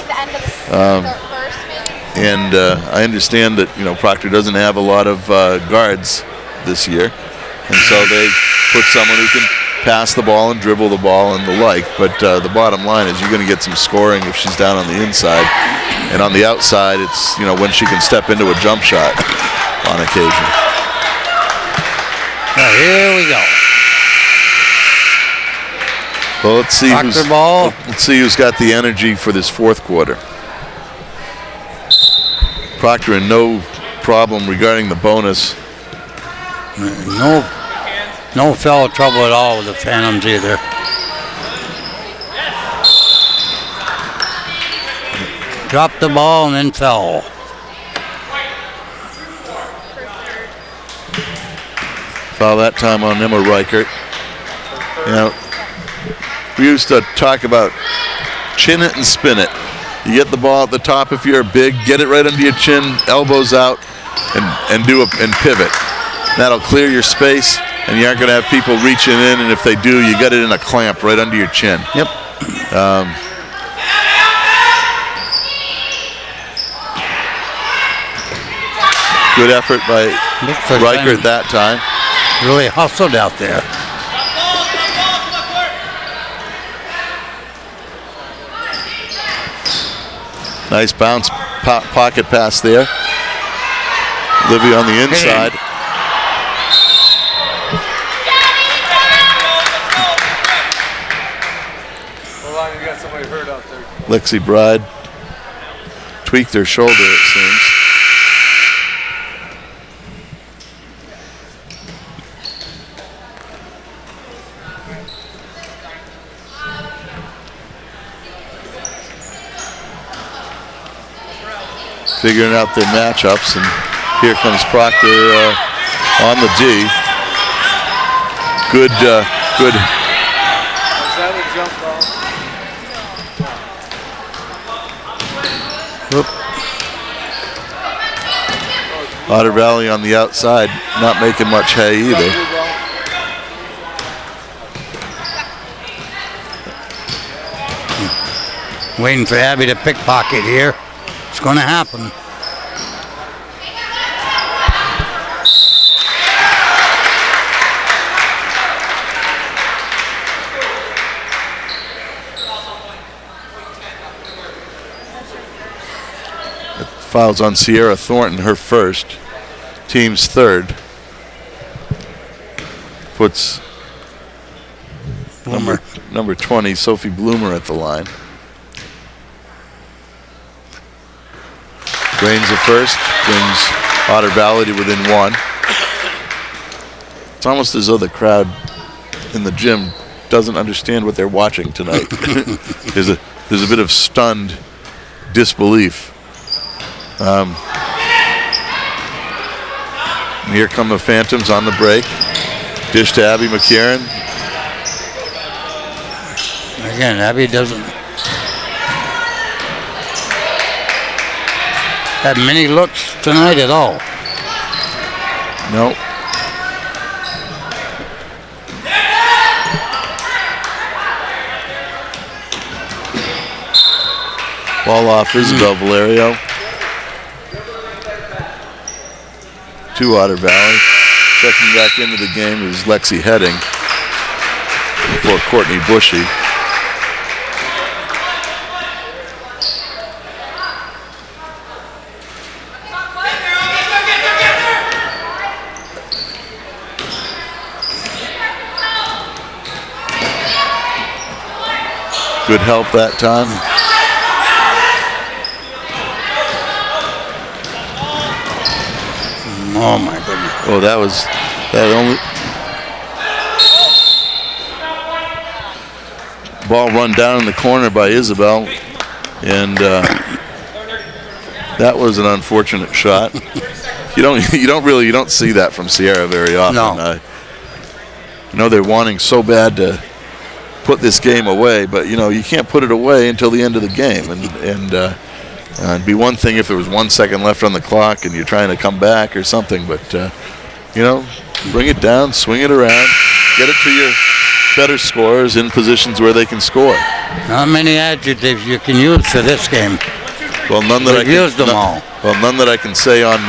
And I understand that, you know, Proctor doesn't have a lot of guards this year, and so they put someone who can pass the ball and dribble the ball and the like. But the bottom line is you're going to get some scoring if she's down on the inside, and on the outside, it's, you know, when she can step into a jump shot on occasion. Now here we go. Well, let's see who's got the energy for this 4th quarter. Proctor in no problem regarding the bonus. No foul trouble at all with the Phantoms either. Dropped the ball and then fell. Foul that time on Emma Reichert. You know, we used to talk about chin it and spin it. You get the ball at the top if you're big, get it right under your chin, elbows out, and pivot. That'll clear your space, and you aren't going to have people reaching in, and if they do, you get it in a clamp right under your chin. Yep. Good effort by Reichert that time. Really hustled out there. Nice bounce pocket pass there. Olivia on the inside. Lexi Bride tweaked her shoulder, it seems. Figuring out their matchups, and here comes Proctor on the D. Good. Is that a jump ball? Otter Valley on the outside, not making much hay either. Waiting for Abby to pickpocket here. It's going to happen. Fouls on Sierra Thornton, her first, team's 3rd. Puts number 20, Sophie Bloomer, at the line. Drains the first, brings Otter Valley to within 1. It's almost as though the crowd in the gym doesn't understand what they're watching tonight. There's a bit of stunned disbelief. And here come the Phantoms on the break. Dish to Abby McCarron. Again, Abby doesn't have many looks tonight at all. No. Ball off Isabel Valerio. To Otter Valley. Checking back into the game is Lexi Heading for Courtney Bushy. Good help that time. Oh my goodness. Oh, that was that only ball run down in the corner by Isabel, and that was an unfortunate shot. You don't see that from Sierra very often. No. I know they're wanting so bad to put this game away, but you can't put it away until the end of the game. And it'd be one thing if there was 1 second left on the clock and you're trying to come back or something, but bring it down, swing it around, get it to your better scorers in positions where they can score. Not many adjectives you can use for this game. Well, none that We've used them all. Well, none that I can say on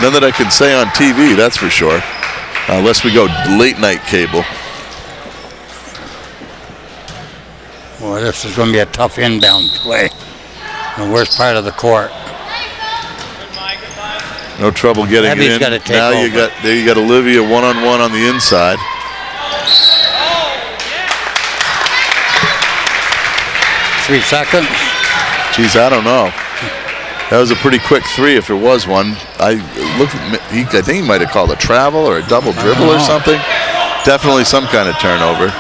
none that I can say on TV. That's for sure. Unless we go late night cable. Boy, this is going to be a tough inbound play. The worst part of the court. No trouble getting Abby's it in. gotta take Now you got Olivia one-on-one on the inside. 3 seconds. Geez, I don't know. That was a pretty quick three if there was one. I think he might have called a travel or a double dribble or something. Definitely some kind of turnover.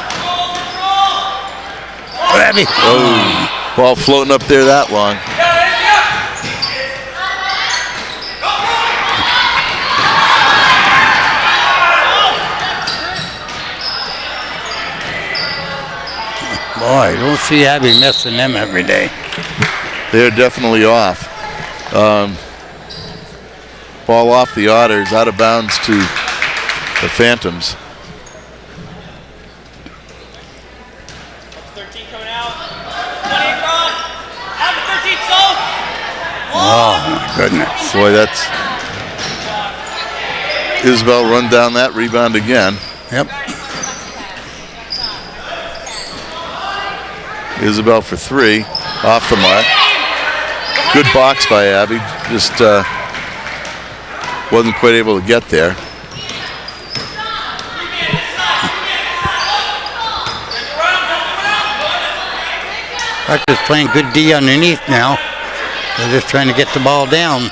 Abby. Oh, ball floating up there that long. Boy, you don't see Abby missing them every day. They're definitely off. Ball off the Otters, out of bounds to the Phantoms. 13 coming out. 20 across. Out to 13, Soul. Oh my goodness. Boy, that's Isabel run down that rebound again. Yep. Isabel for three, off the mark. Good box by Abby, just wasn't quite able to get there. Proctor's playing good D underneath now. They're just trying to get the ball down.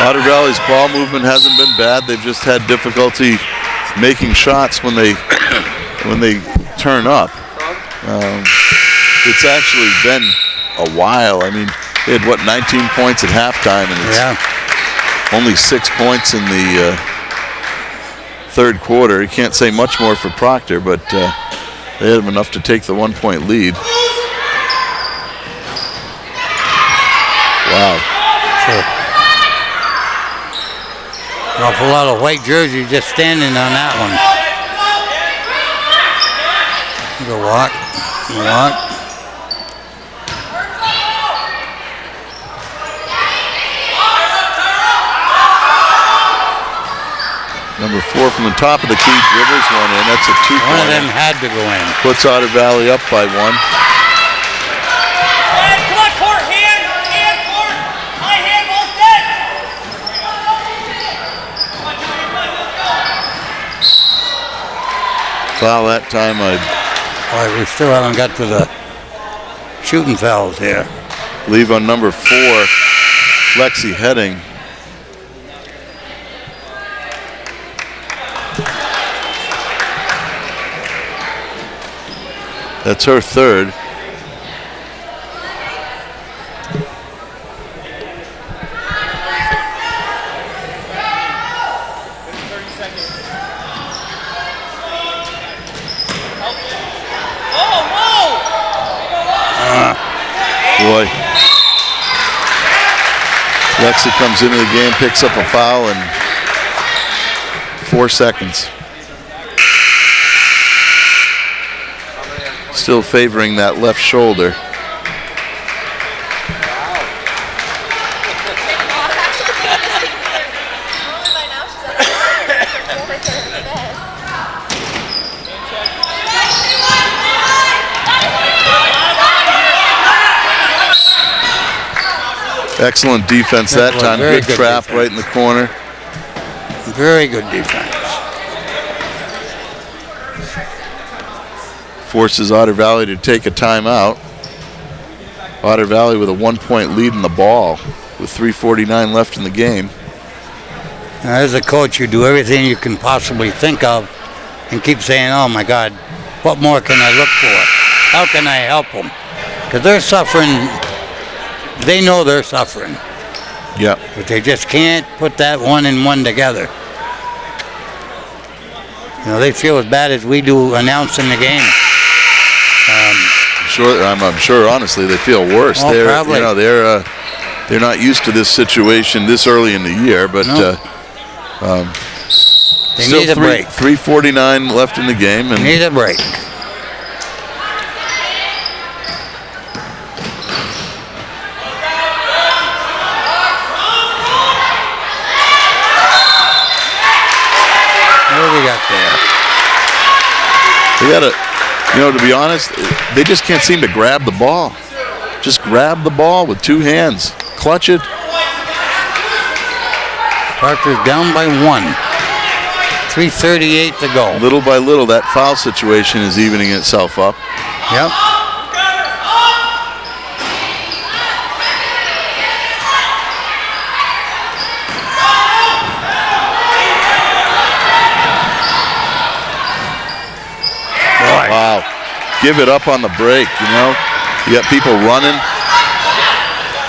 Otter Valley's ball movement hasn't been bad. They've just had difficulty making shots when they turn up. It's actually been a while. I mean, they had 19 points at halftime, and it's only 6 points in the third quarter. You can't say much more for Proctor, but they had enough to take the 1 point lead. Wow. An awful lot of white jerseys just standing on that one. Go walk. Number 4 from the top of the key dribbles one in. That's a 2-pointer. One of them had to go in. Puts Otter Valley up by 1. Come on, court. Hand, court. High hand, ball set. Foul that time. Boy, we still haven't got to the shooting fouls here. Leave on number 4, Lexi Heading. That's her third. Boy. Lexi comes into the game, picks up a foul in 4 seconds. Still favoring that left shoulder. Excellent defense that time. Good trap right in the corner. Very good defense. Forces Otter Valley to take a timeout. Otter Valley with a 1 point lead in the ball with 3:49 left in the game. Now, as a coach, you do everything you can possibly think of and keep saying, oh my God, what more can I look for? How can I help them? Because they're suffering. They know they're suffering. Yep. But they just can't put that one and one together. You know, they feel as bad as we do announcing the game. I'm sure, honestly, they feel worse. Oh, they're, probably. you know, they're not used to this situation this early in the year, but No. They still need a break. 3:49 left in the game, and Need a break. What do we got there? they gotta, to be honest, they just can't seem to grab the ball. Just grab the ball with two hands, clutch it. Proctor's down by 1. 3:38 to go. Little by little, that foul situation is evening itself up. Yep. Wow. Give it up on the break, You got people running.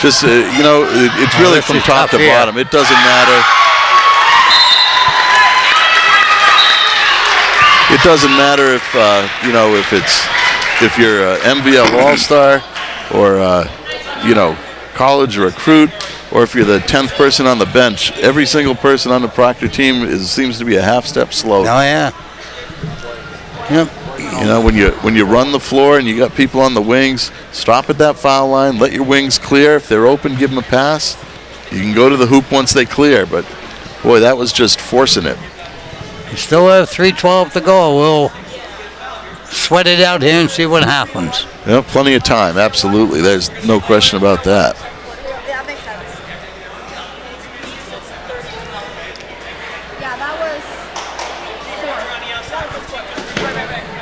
Just, it's really this from is top tough to here. bottom. It doesn't matter. It doesn't matter if you're a MVL All-Star or, college recruit, or if you're the 10th person on the bench. Every single person on the Proctor team seems to be a half step slow. Oh, yeah. Yep. When you run the floor and you got people on the wings, stop at that foul line, let your wings clear. If they're open, give them a pass. You can go to the hoop once they clear, but boy, that was just forcing it. We still have 3:12 to go. We'll sweat it out here and see what happens. Yeah, plenty of time, absolutely. There's no question about that. Yeah, that makes sense. Yeah, that was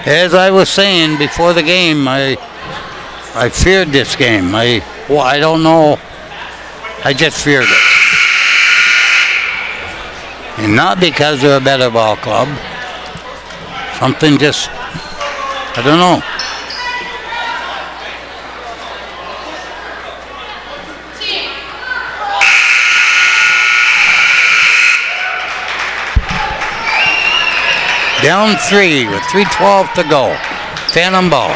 4. As I was saying before the game, I feared this game. I don't know. I just feared it. And not because they're a better ball club. Something just, I don't know. Down 3 with 3:12 to go. Phantom ball.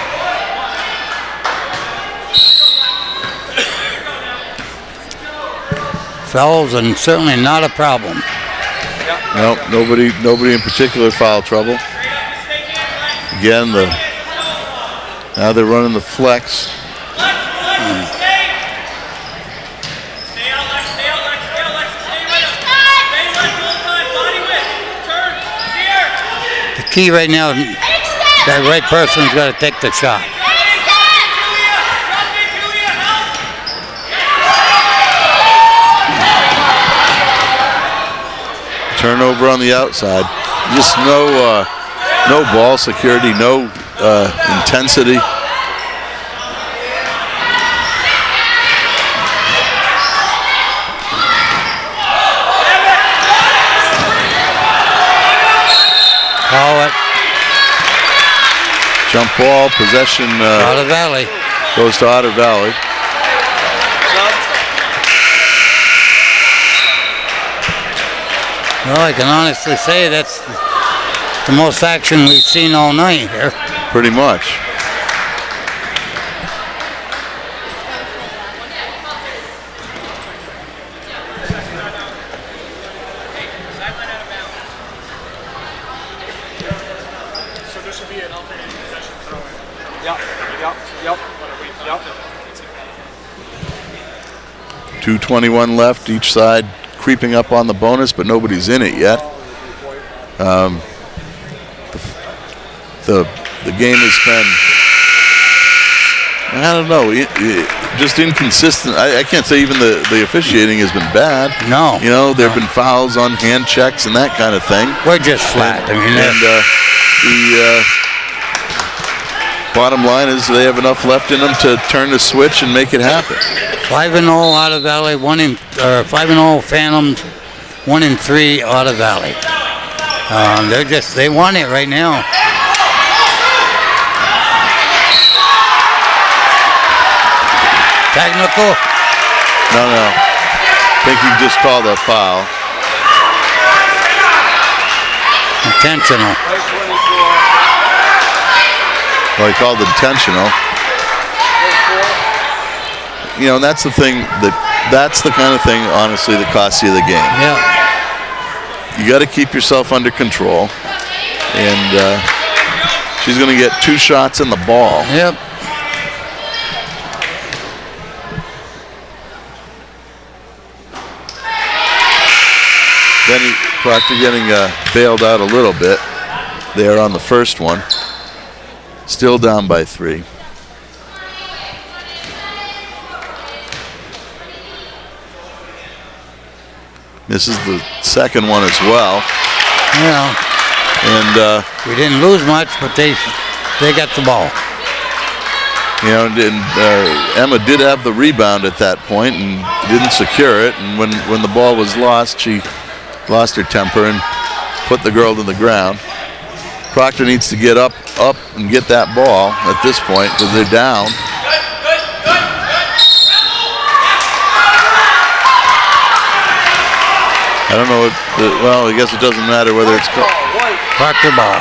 Fouls, and certainly not a problem. No, nobody in particular foul trouble. Again, now they're running the flex. The key right now, that right person's got to take the shot. Turnover on the outside. Just no ball security, no intensity. Call it. Jump ball, possession Otter Valley. goes to Otter Valley. Well, I can honestly say that's the most action we've seen all night here. Pretty much. So this would be an alternating possession throw in. Yep. 2:21 left, each side creeping up on the bonus, but nobody's in it yet. The game has been, I don't know, just inconsistent. I can't say even the officiating has been bad. No. There have been fouls on hand checks and that kind of thing. We're just flat. I mean, And the bottom line is they have enough left in them to turn the switch and make it happen. 5-0 Otter Valley, 5-0 Phantoms, 1-3 Otter Valley. They want it right now. Technical? No. I think he just called a foul. Intentional. Well, he called it intentional. You know, and that's the thing that's the kind of thing, honestly, that costs you the game. Yeah. You got to keep yourself under control, and she's going to get 2 shots in the ball. Yep. Then Proctor getting bailed out a little bit there on the first one. Still down by 3. Misses the second one as well. Yeah. And we didn't lose much, but they got the ball. You know, and Emma did have the rebound at that point and didn't secure it. And when the ball was lost, she lost her temper and put the girl to the ground. Proctor needs to get up and get that ball at this point because they're down. I don't know. Well, I guess it doesn't matter whether it's Proctor ball.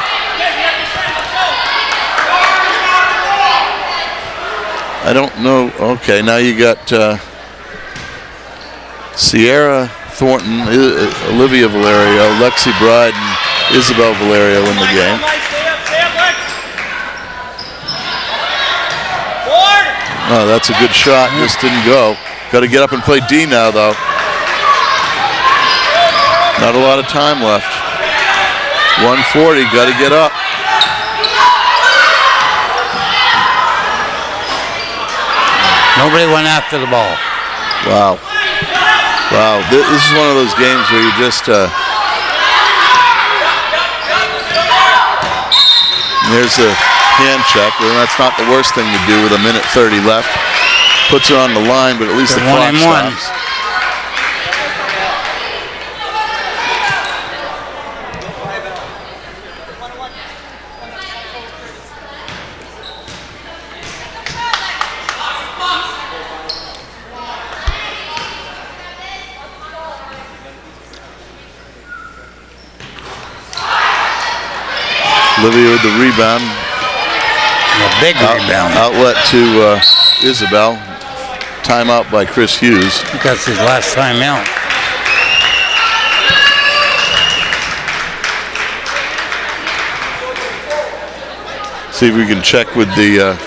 I don't know. Okay, now you got Sierra Thornton, Olivia Valerio, Lexi Bride, and Isabel Valerio in the game. Oh, that's a good shot. Just didn't go. Got to get up and play D now, though. Not a lot of time left. 140. Got to get up. Nobody went after the ball. Wow. Wow. This is one of those games where you just. There's a hand check. Well, that's not the worst thing to do with 1:30 left. Puts her on the line, but at least the clock stops. Olivia with the rebound. A big rebound. Outlet to Isabel. Timeout by Chris Hughes. That's his last time out. See if we can check with the,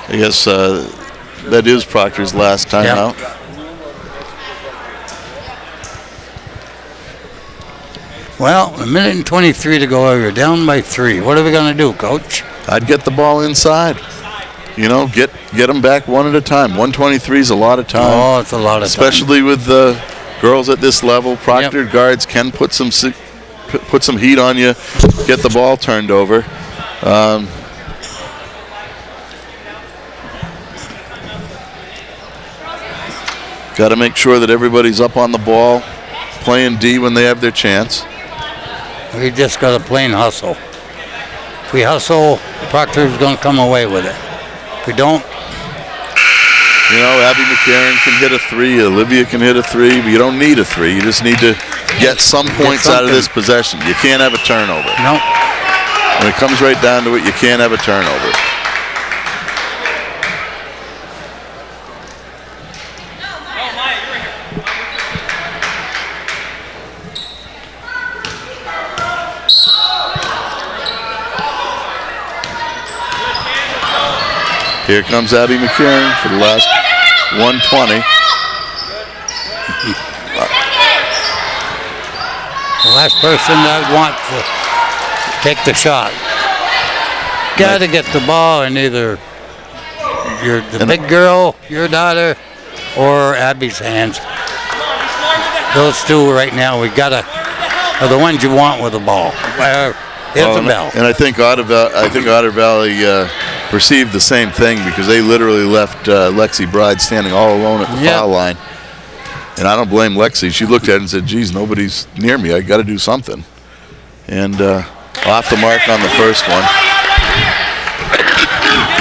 I guess that is Proctor's last time out. Well, 1:23 to go. You're down by 3. What are we going to do, Coach? I'd get the ball inside. You know, get them back one at a time. 123 is a lot of time. Oh, it's a lot of time. Especially with the girls at this level. Proctor guards can put some heat on you, get the ball turned over. Got to make sure that everybody's up on the ball, playing D when they have their chance. We just got to plain hustle. If we hustle, Proctor's going to come away with it. If we don't, you know, Abby McCarron can hit a 3, Olivia can hit a 3, but you don't need a 3. You just need to get some points out of this possession. You can't have a turnover. No. When it comes right down to it, you can't have a turnover. Here comes Abby McCarron for the last 120. The last person that wants to take the shot. Got to get the ball in either the big girl, your daughter, or Abby's hands. Those two right now, we gotta are the ones you want with the ball. Isabel. And I think Otter Valley perceived the same thing because they literally left Lexi Bride standing all alone at the foul line. And I don't blame Lexi. She looked at it and said, geez, nobody's near me. I got to do something. And off the mark on the first one.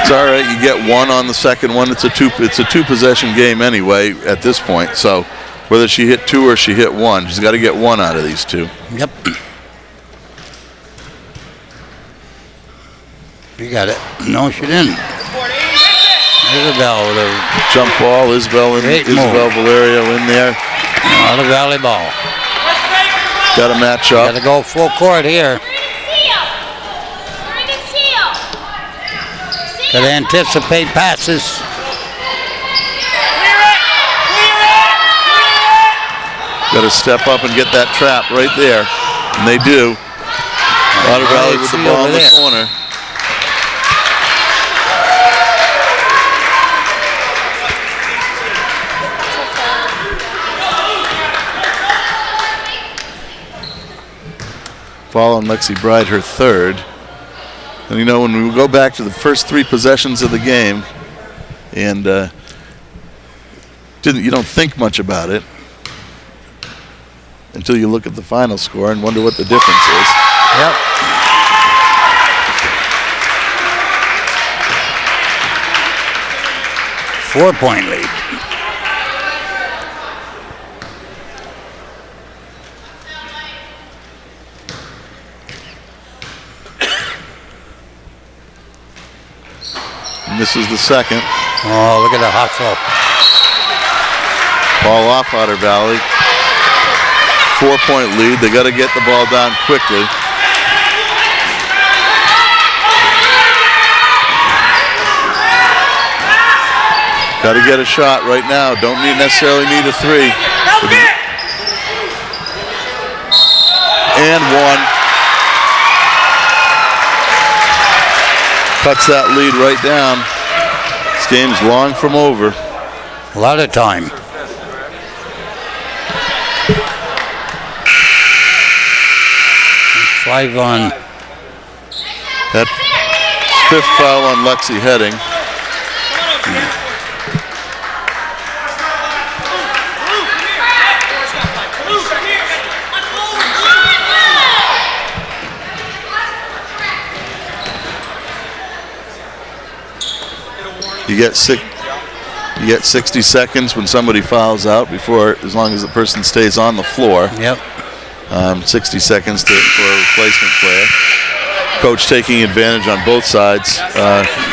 It's all right. You get one on the second one. It's a two possession game anyway at this point. So whether she hit two or she hit one, she's got to get one out of these two. Yep. You got it. No, she didn't. Isabel with a jump ball. Isabel Valerio in there. Not a valley ball. Got to match up. Got to go full court here. Got to anticipate passes. Got to step up and get that trap right there. And they do. Otter Valley with the ball in the corner. Following Lexi Bride, her third. And you know, when we go back to the first three possessions of the game, and you don't think much about it until you look at the final score and wonder what the difference is. Yep. Four-point lead. This is the second. Oh, look at the hustle. Ball off Otter Valley. 4-point lead. They got to get the ball down quickly. Got to get a shot right now. Don't necessarily need a three. And one. Cuts that lead right down. This game's long from over. A lot of time. Five on. That fifth foul on Lexi Heading. You get 60 seconds when somebody fouls out before, as long as the person stays on the floor. Yep. 60 seconds for a replacement player. Coach taking advantage on both sides,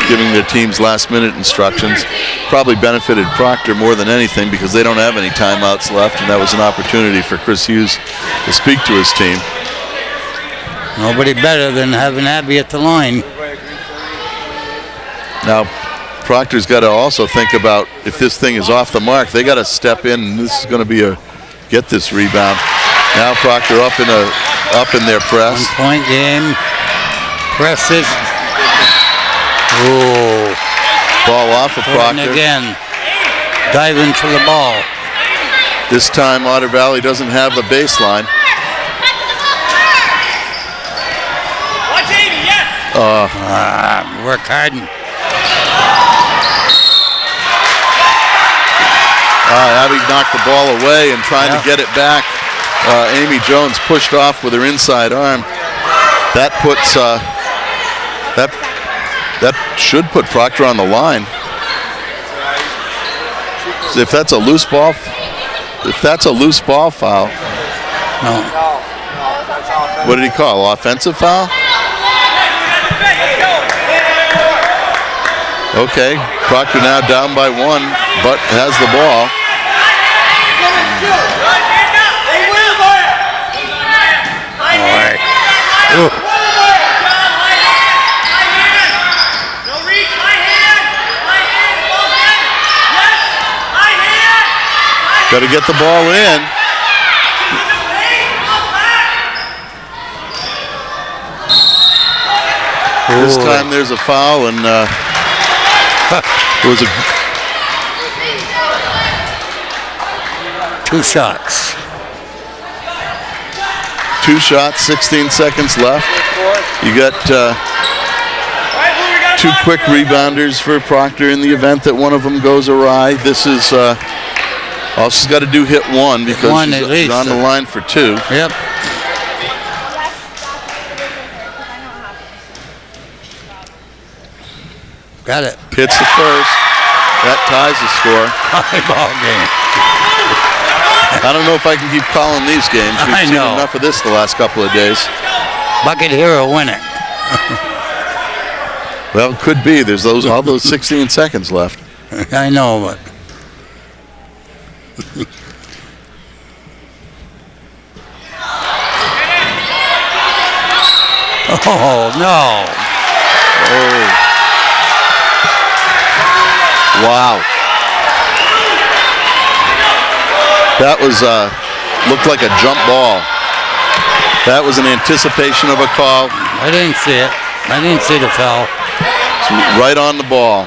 giving their teams last-minute instructions. Probably benefited Proctor more than anything because they don't have any timeouts left, and that was an opportunity for Chris Hughes to speak to his team. Nobody better than having Abby at the line. Now, Proctor's got to also think about if this thing is off the mark, they got to step in, and this is going to be get this rebound. Now Proctor up in their press. 1 point game. Presses. Ooh. Ball off of Proctor. Again. Diving for the ball. This time Otter Valley doesn't have the baseline. Watch 80, yes. Work hard. Abby knocked the ball away and trying to get it back. Amy Jones pushed off with her inside arm. That puts that should put Proctor on the line. If that's a loose ball foul. No. What did he call? Offensive foul? Okay, Proctor now down by one, but has the ball. Got to get the ball in. This time there's a foul, and it was two shots. 2 shots, 16 seconds left. You got 2 2 quick rebounders for Proctor in the event that one of them goes awry. This is all she's got to do, hit one, because One at she's least. on the line for 2. Yep. Got it. Hits the first. That ties the score. Ball game. I don't know if I can keep calling these games. We've I seen know. enough of this the last couple of days. Bucket hero winner. Well, it could be. There's all those 16 seconds left. I know, but oh no! Oh. Wow. That was looked like a jump ball. That was an anticipation of a call. I didn't see it. I didn't see the foul. It's right on the ball.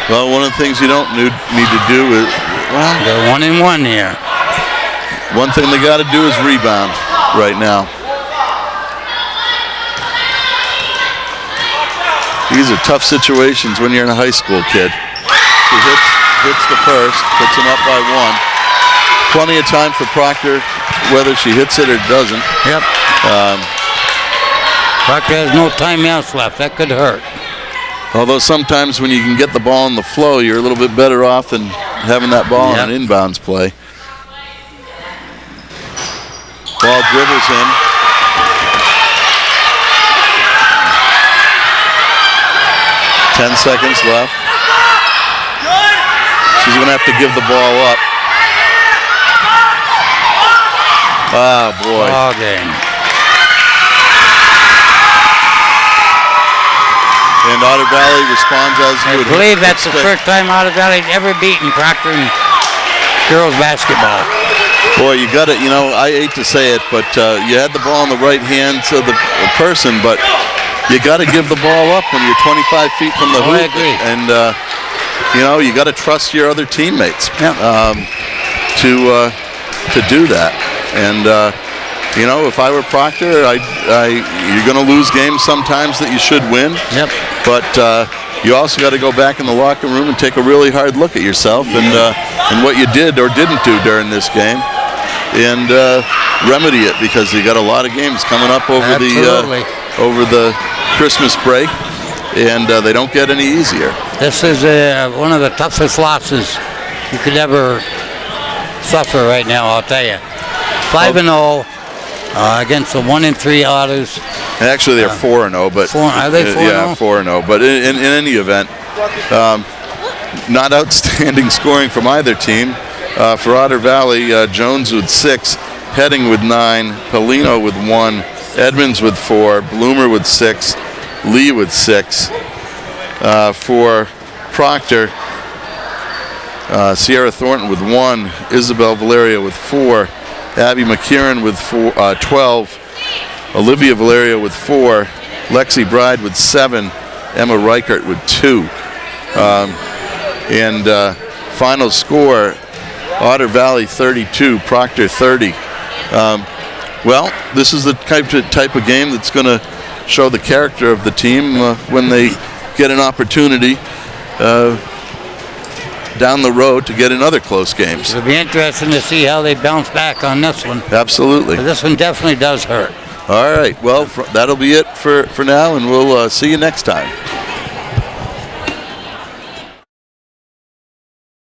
Well, one of the things you don't need to do is, well, They're 1-1 here. one thing they got to do is rebound right now. These are tough situations when you're in a high school kid. She hits the first, puts him up by 1. Plenty of time for Proctor, whether she hits it or doesn't. Yep. Proctor has no timeouts left. That could hurt. Although sometimes when you can get the ball in the flow, you're a little bit better off than having that ball in an inbounds play. Ball dribbles in. Ten seconds left. She's going to have to give the ball up. Oh, boy. Ball game. And Otter Valley responds as you would I believe that's the expect. first time Otter Valley's ever beaten Proctor in girls basketball. Boy, you got it. You know, I hate to say it, but you had the ball in the right hands of the person, but you got to give the ball up when you're 25 feet from the hoop. I agree. And, you know, you got to trust your other teammates Yep. to do that. And, you know, if I were Proctor, you're going to lose games sometimes that you should win. Yep. But you also got to go back in the locker room and take a really hard look at yourself and what you did or didn't do during this game, and remedy it, because you got a lot of games coming up over the Christmas break, and they don't get any easier. This is one of the toughest losses you could ever suffer right now, I'll tell you. 5-0 against the 1-3 Otters. Actually, they're 4-0, but Are they 4-0? yeah, 4-0. But in any event, not outstanding scoring from either team. For Otter Valley, Jones with 6, Heading with 9, Polino with 1, Edmonds with 4, Bloomer with 6, Lee with 6. For Proctor, Sierra Thornton with 1, Isabel Valeria with 4, Abby McKieran with 12, Olivia Valeria with 4, Lexi Bride with 7, Emma Reichert with 2. And final score, Otter Valley 32, Proctor 30. Well, this is the type of game that's going to show the character of the team when they get an opportunity down the road to get in other close games. It'll be interesting to see how they bounce back on this one. Absolutely. But this one definitely does hurt. All right. Well, that'll be it for now, and we'll see you next time.